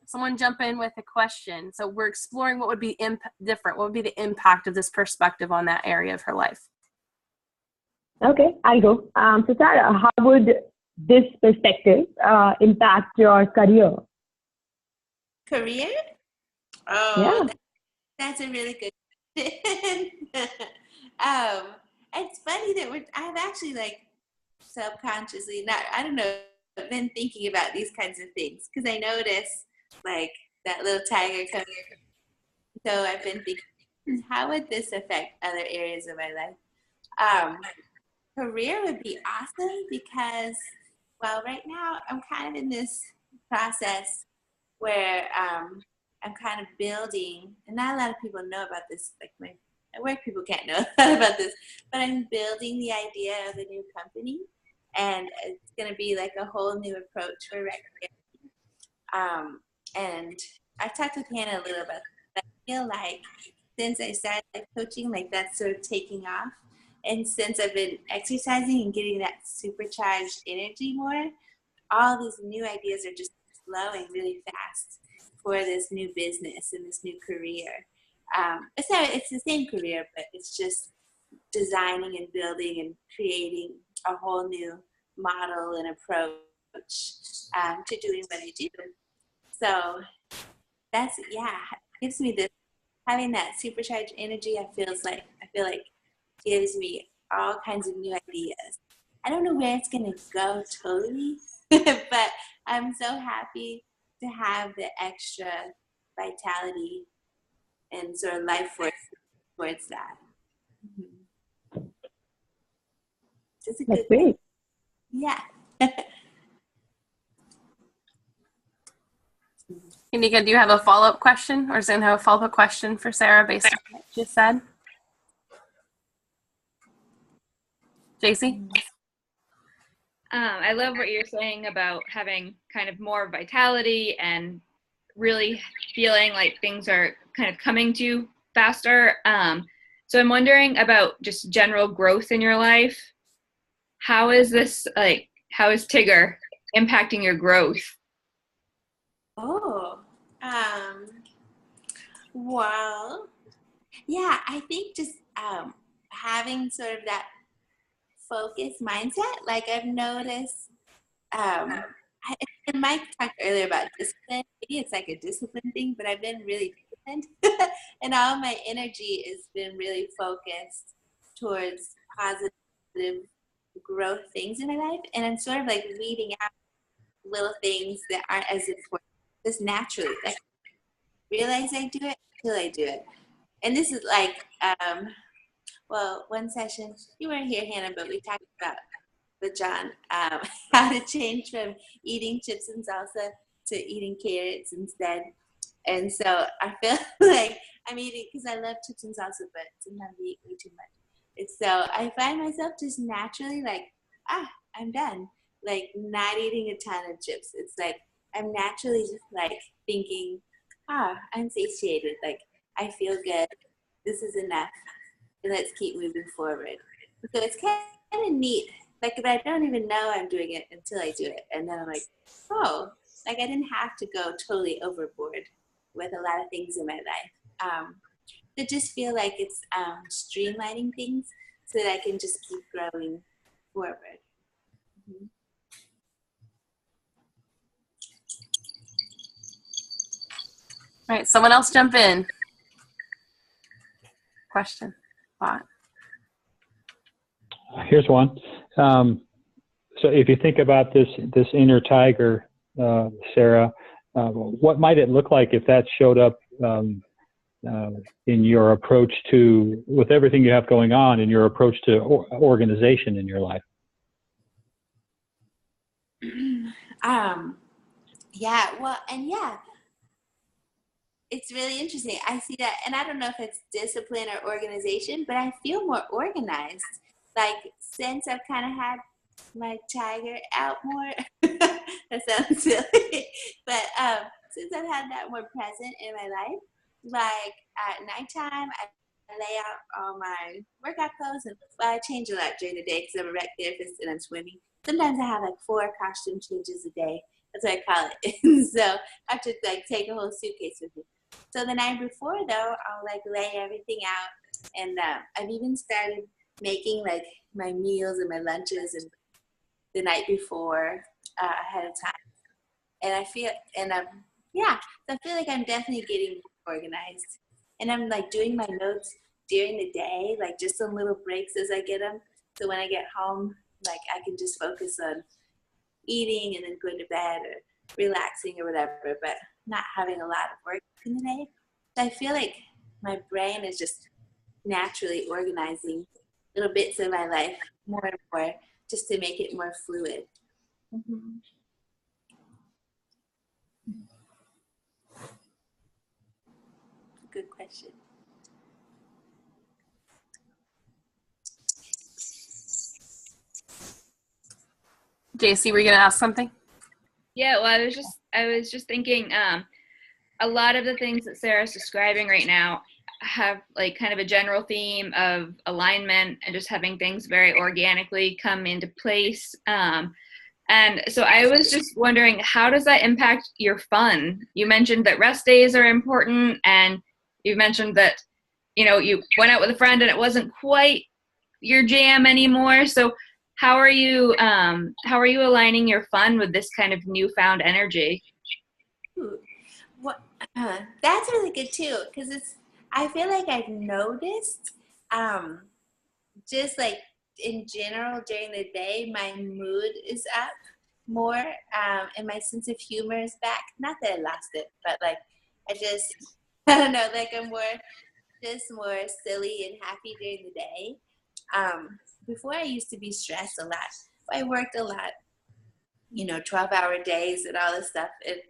A: Someone jump in with a question. So we're exploring what would be different. What would be the impact of this perspective on that area of her life?
F: Okay, I'll go. So Sarah, how would this perspective impact your career?
C: Career? Oh,
F: Yeah.
C: that's a really good question. It's funny that I've actually like subconsciously, I don't know, been thinking about these kinds of things because I notice like that little tiger coming. So I've been thinking, how would this affect other areas of my life? Career would be awesome because, well, right now I'm kind of in this process where I'm kind of building, and not a lot of people know about this, like my work people can't know a lot about this, but I'm building the idea of a new company, and it's going to be like a whole new approach for recreation. And I've talked with Hannah a little about that. I feel like since I started life coaching, like that's sort of taking off. And since I've been exercising and getting that supercharged energy more, all these new ideas are just flowing really fast for this new business and this new career. It's the same career, but it's just designing and building and creating a whole new model and approach to doing what I do. So that's, gives me this, having that supercharged energy, I feel like gives me all kinds of new ideas. I don't know where it's going to go totally, but I'm so happy to have the extra vitality and sort of life force towards that. Mm-hmm.
F: That's great.
C: Yeah.
A: Kanika, do you have a follow-up question, or Zin have a follow-up question for Sarah based on what you just said? JC?
G: I love what you're saying about having kind of more vitality and really feeling like things are kind of coming to you faster. So I'm wondering about just general growth in your life. How is Tigger impacting your growth?
C: Oh, well, yeah, I think just having sort of that focused mindset, like I've noticed, and Mike talked earlier about discipline. Maybe it's like a discipline thing, but I've been really disciplined, and all my energy has been really focused towards positive growth things in my life, and I'm sort of like weeding out little things that aren't as important, just naturally. Like realize I do it till I do it, and this is like, well, one session you weren't here, Hannah, but we talked about with John how to change from eating chips and salsa to eating carrots instead. And so I feel like I'm eating because I love chips and salsa, but sometimes I eat way too much. And so I find myself just naturally like, I'm done. Like not eating a ton of chips. It's like I'm naturally just like thinking, I'm satiated. Like I feel good. This is enough. And let's keep moving forward. So it's kind of neat. Like, but I don't even know I'm doing it until I do it. And then I'm like, oh, like I didn't have to go totally overboard with a lot of things in my life. I just feel like it's streamlining things so that I can just keep growing forward. Mm-hmm.
A: All right, someone else jump in. Question, thought.
E: Here's one. So if you think about this inner tiger, Sarah, what might it look like if that showed up in your approach to, with everything you have going on, in your approach to organization in your life?
C: It's really interesting. I see that, and I don't know if it's discipline or organization, but I feel more organized. Like since I've kind of had my tiger out more, that sounds silly, but since I've had that more present in my life, like at nighttime, I lay out all my workout clothes, and well, I change a lot during the day because I'm a rec therapist and I'm swimming. Sometimes I have like 4 costume changes a day. That's what I call it. So I have to like take a whole suitcase with me. So the night before though, I'll like lay everything out, and I've even started making like my meals and my lunches and the night before ahead of time. And I feel, and so I feel like I'm definitely getting organized. And I'm like doing my notes during the day, like just some little breaks as I get them. So when I get home, like I can just focus on eating and then going to bed or relaxing or whatever, but not having a lot of work in the day. So I feel like my brain is just naturally organizing little bits of my life more and more just to make it more fluid. Mm-hmm. good question.
A: JC, were you gonna ask something?
G: Yeah, well, I was just thinking, a lot of the things that Sarah's describing right now have like kind of a general theme of alignment and just having things very organically come into place. And so I was just wondering, how does that impact your fun? You mentioned that rest days are important, and you mentioned that, you know, you went out with a friend and it wasn't quite your jam anymore. So how are you aligning your fun with this kind of newfound energy?
C: Ooh, what, that's really good too, because I feel like I've noticed, just like in general during the day, my mood is up more, and my sense of humor is back. Not that I lost it, but like I don't know, like I'm more silly and happy during the day. Before I used to be stressed a lot. I worked a lot, 12-hour days and all this stuff. And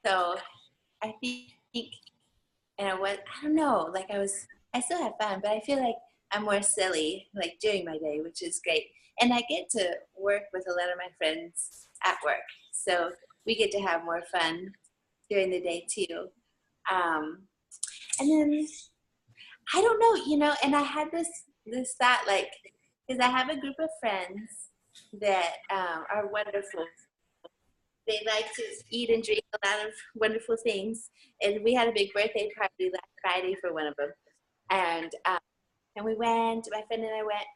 C: so I think, and I don't know, like I still have fun, but I feel like I'm more silly, like during my day, which is great. And I get to work with a lot of my friends at work. So we get to have more fun during the day too. And then, I don't know, and I had this thought, like, because I have a group of friends that are wonderful. They like to eat and drink a lot of wonderful things. And we had a big birthday party last Friday for one of them. And we went, my friend and I went,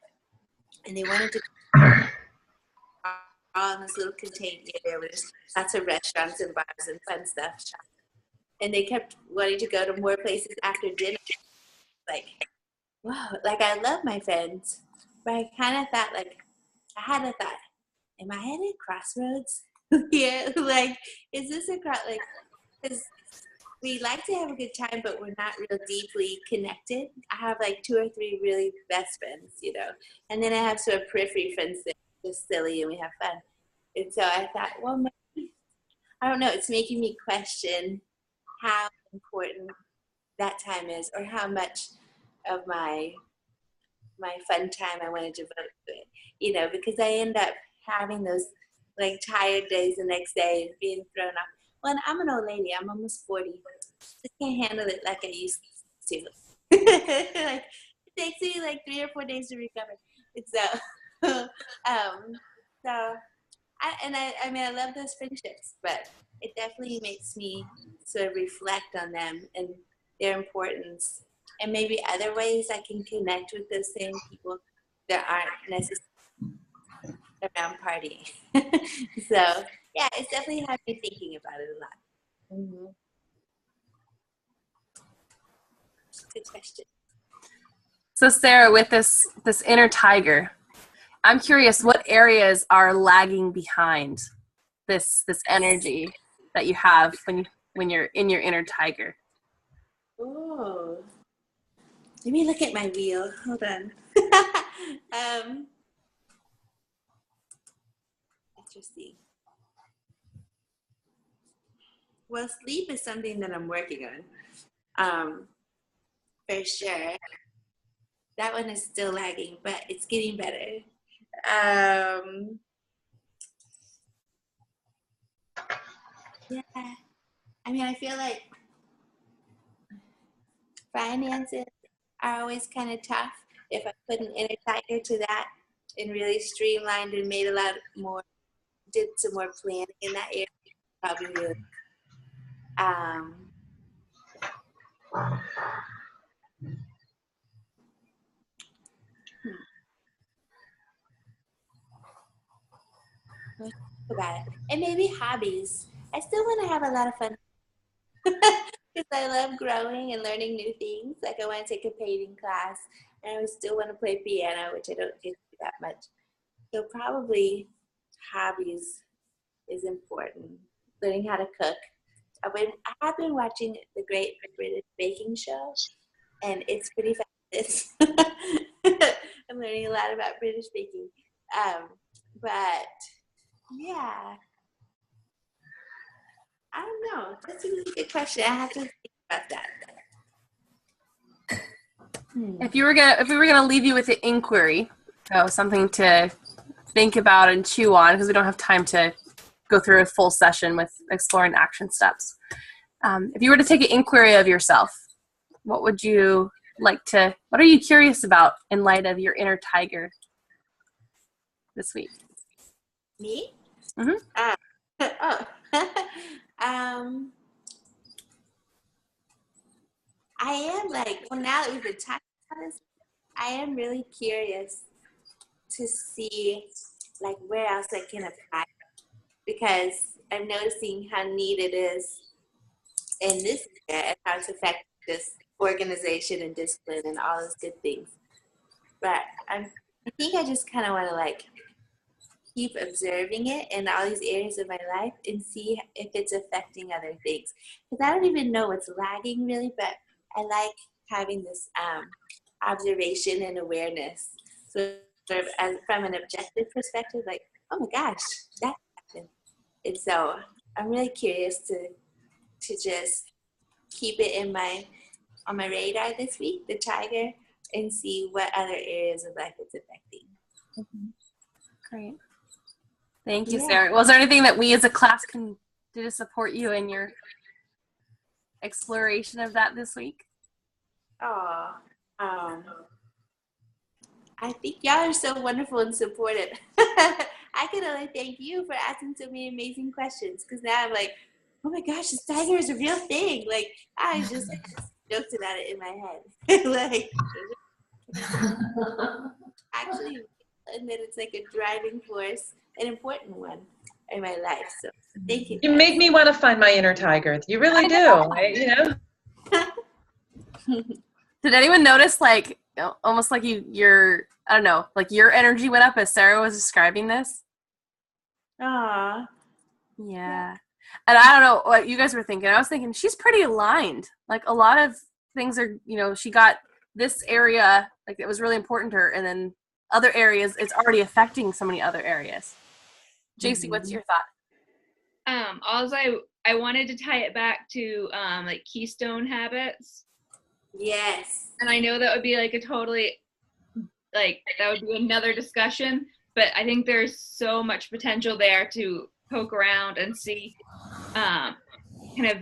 C: and they wanted to all in this little contained area where there's lots of restaurants and bars and fun stuff. And they kept wanting to go to more places after dinner. Like, wow, like I love my friends, but I kind of thought, like, I had a thought, am I at a crossroads? Yeah, like, is this a like, because we like to have a good time, but we're not real deeply connected. I have like 2 or 3 really best friends, and then I have sort of periphery friends that are just silly and we have fun. And so I thought, well, maybe, I don't know, it's making me question how important that time is, or how much of my fun time I want to devote to it, because I end up having those like tired days the next day and being thrown off. Well, I'm an old lady. I'm almost 40. I can't handle it like I used to. Like, it takes me like 3 or 4 days to recover. And so, I mean, I love those friendships, but it definitely makes me sort of reflect on them and their importance, and maybe other ways I can connect with those same people that aren't necessarily around partying. So, yeah, it's definitely had me thinking about it a lot. Mm-hmm. Good question.
A: So Sarah, with this inner tiger, I'm curious what areas are lagging behind this energy that you have when you're in your inner tiger.
C: Oh, let me look at my wheel. Hold on. Interesting. Well, sleep is something that I'm working on. For sure. That one is still lagging, but it's getting better. Yeah. I mean, I feel like finances are always kind of tough. If I put an inner tiger to that and really streamlined and made a lot more, did some more planning in that area, probably really. Let's talk about it. And maybe hobbies. I still want to have a lot of fun because I love growing and learning new things. Like I want to take a painting class, and I still want to play piano, which I don't get to do that much. So probably hobbies is important. Learning how to cook. I have been watching the Great British Baking Show, and it's pretty fabulous. I'm learning a lot about British baking. But yeah, I don't know. That's a really good question. I have to think about that.
A: If we were gonna leave you with an inquiry, so something to think about and chew on, because we don't have time to go through a full session with exploring action steps. If you were to take an inquiry of yourself, what are you curious about in light of your inner tiger this week?
C: Me?
A: Mm-hmm.
C: I am now that we've been talking about this, I am really curious to see where else I can apply, because I'm noticing how neat it is in this area and how it's affecting just organization and discipline and all those good things. But I think I just kind of want to keep observing it in all these areas of my life and see if it's affecting other things. Because I don't even know what's lagging really, but I like having this observation and awareness. So sort of from an objective perspective, oh my gosh, that happened. And so I'm really curious to just keep it on my radar this week, the tiger, and see what other areas of life it's affecting.
A: Mm-hmm. Great. Thank you, Sarah. Was there anything that we as a class can do to support you in your exploration of that this week?
C: I think y'all are so wonderful and supportive. I can only thank you for asking so many amazing questions, because now I'm oh my gosh, this tiger is a real thing. I just joked about it in my head. Actually, and that it's a driving force, an important one in my life. So thank you.
D: You make me want to find my inner tiger. You really do.
A: Did anyone notice almost your I don't know, your energy went up as Sarah was describing this?
C: Aww.
A: Yeah. And I don't know what you guys were thinking. I was thinking she's pretty aligned. A lot of things are, she got this area, it was really important to her, and then other areas, it's already affecting so many other areas. JC, what's your thought?
G: Also, I wanted to tie it back to keystone habits.
C: Yes.
G: And I know that would be a totally that would be another discussion, but I think there's so much potential there to poke around and see kind of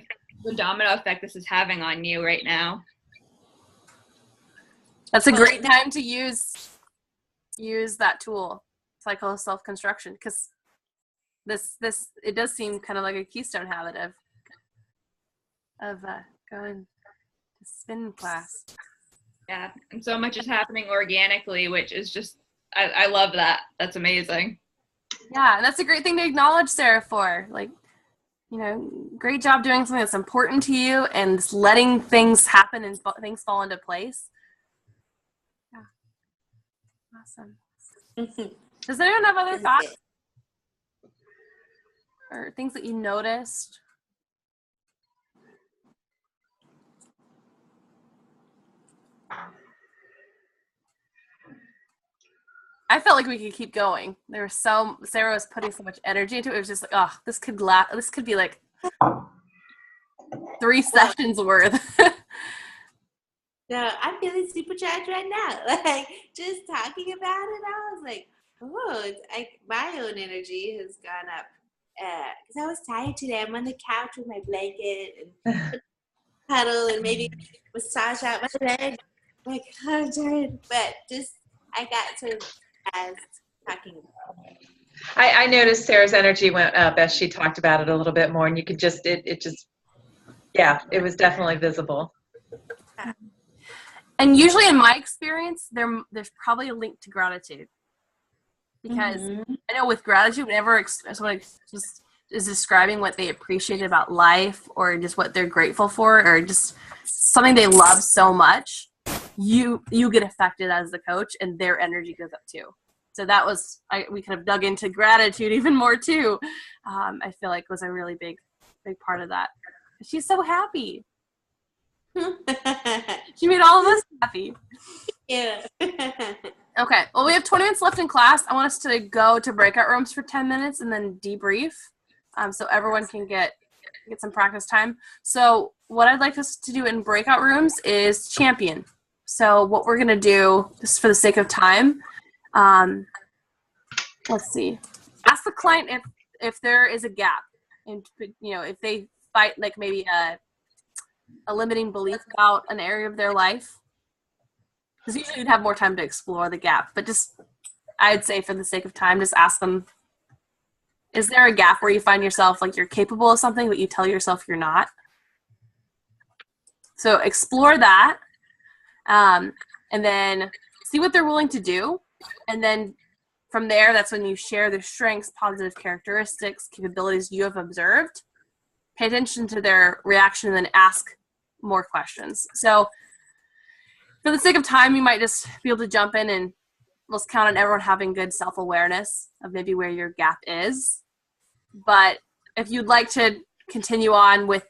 G: the domino effect this is having on you right now.
A: That's a great time to use that tool, cycle of self-construction, because this it does seem kind of like a keystone habit of going to spin class.
G: Yeah, and so much is happening organically, which is just I love that. That's amazing.
A: Yeah, and that's a great thing to acknowledge Sarah for. Great job doing something that's important to you and just letting things happen and things fall into place. Yeah. Awesome. Does anyone have other thoughts? Or things that you noticed? I felt like we could keep going. Sarah was putting so much energy into it. It was just this could be 3 sessions worth.
C: So I'm feeling supercharged right now. Just talking about it, I was it's my own energy has gone up. Because I was tired today. I'm on the couch with my blanket and cuddle and maybe massage out my leg. I'm tired. But I got sort of as talking about it.
D: I noticed Sarah's energy went up as she talked about it a little bit more, and you could just, it was definitely visible.
A: And usually in my experience, there's probably a link to gratitude. Because I know with gratitude, whenever someone just is describing what they appreciate about life or just what they're grateful for or just something they love so much, you get affected as the coach and their energy goes up too. So that was, we kind of dug into gratitude even more too. I feel like was a really big part of that. She's so happy. She made all of us happy.
C: Yeah.
A: Okay, well, we have 20 minutes left in class. I want us to go to breakout rooms for 10 minutes and then debrief so everyone can get some practice time. So what I'd like us to do in breakout rooms is champion. So what we're going to do, just for the sake of time, let's see. Ask the client if there is a gap, and if they fight like maybe a limiting belief about an area of their life. Because usually you'd have more time to explore the gap, but just I'd say for the sake of time, just ask them, is there a gap where you find yourself like you're capable of something, but you tell yourself you're not? So explore that, and then see what they're willing to do. And then from there, that's when you share their strengths, positive characteristics, capabilities you have observed. Pay attention to their reaction and then ask more questions. So for the sake of time, you might just be able to jump in and let's count on everyone having good self-awareness of maybe where your gap is. But if you'd like to continue on with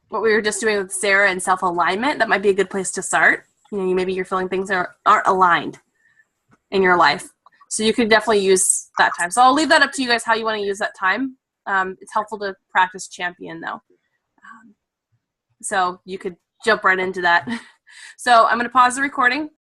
A: what we were just doing with Sarah and self-alignment, that might be a good place to start. Maybe you're feeling things aren't aligned in your life. So you could definitely use that time. So I'll leave that up to you guys how you want to use that time. It's helpful to practice champion though. So you could jump right into that. So I'm going to pause the recording.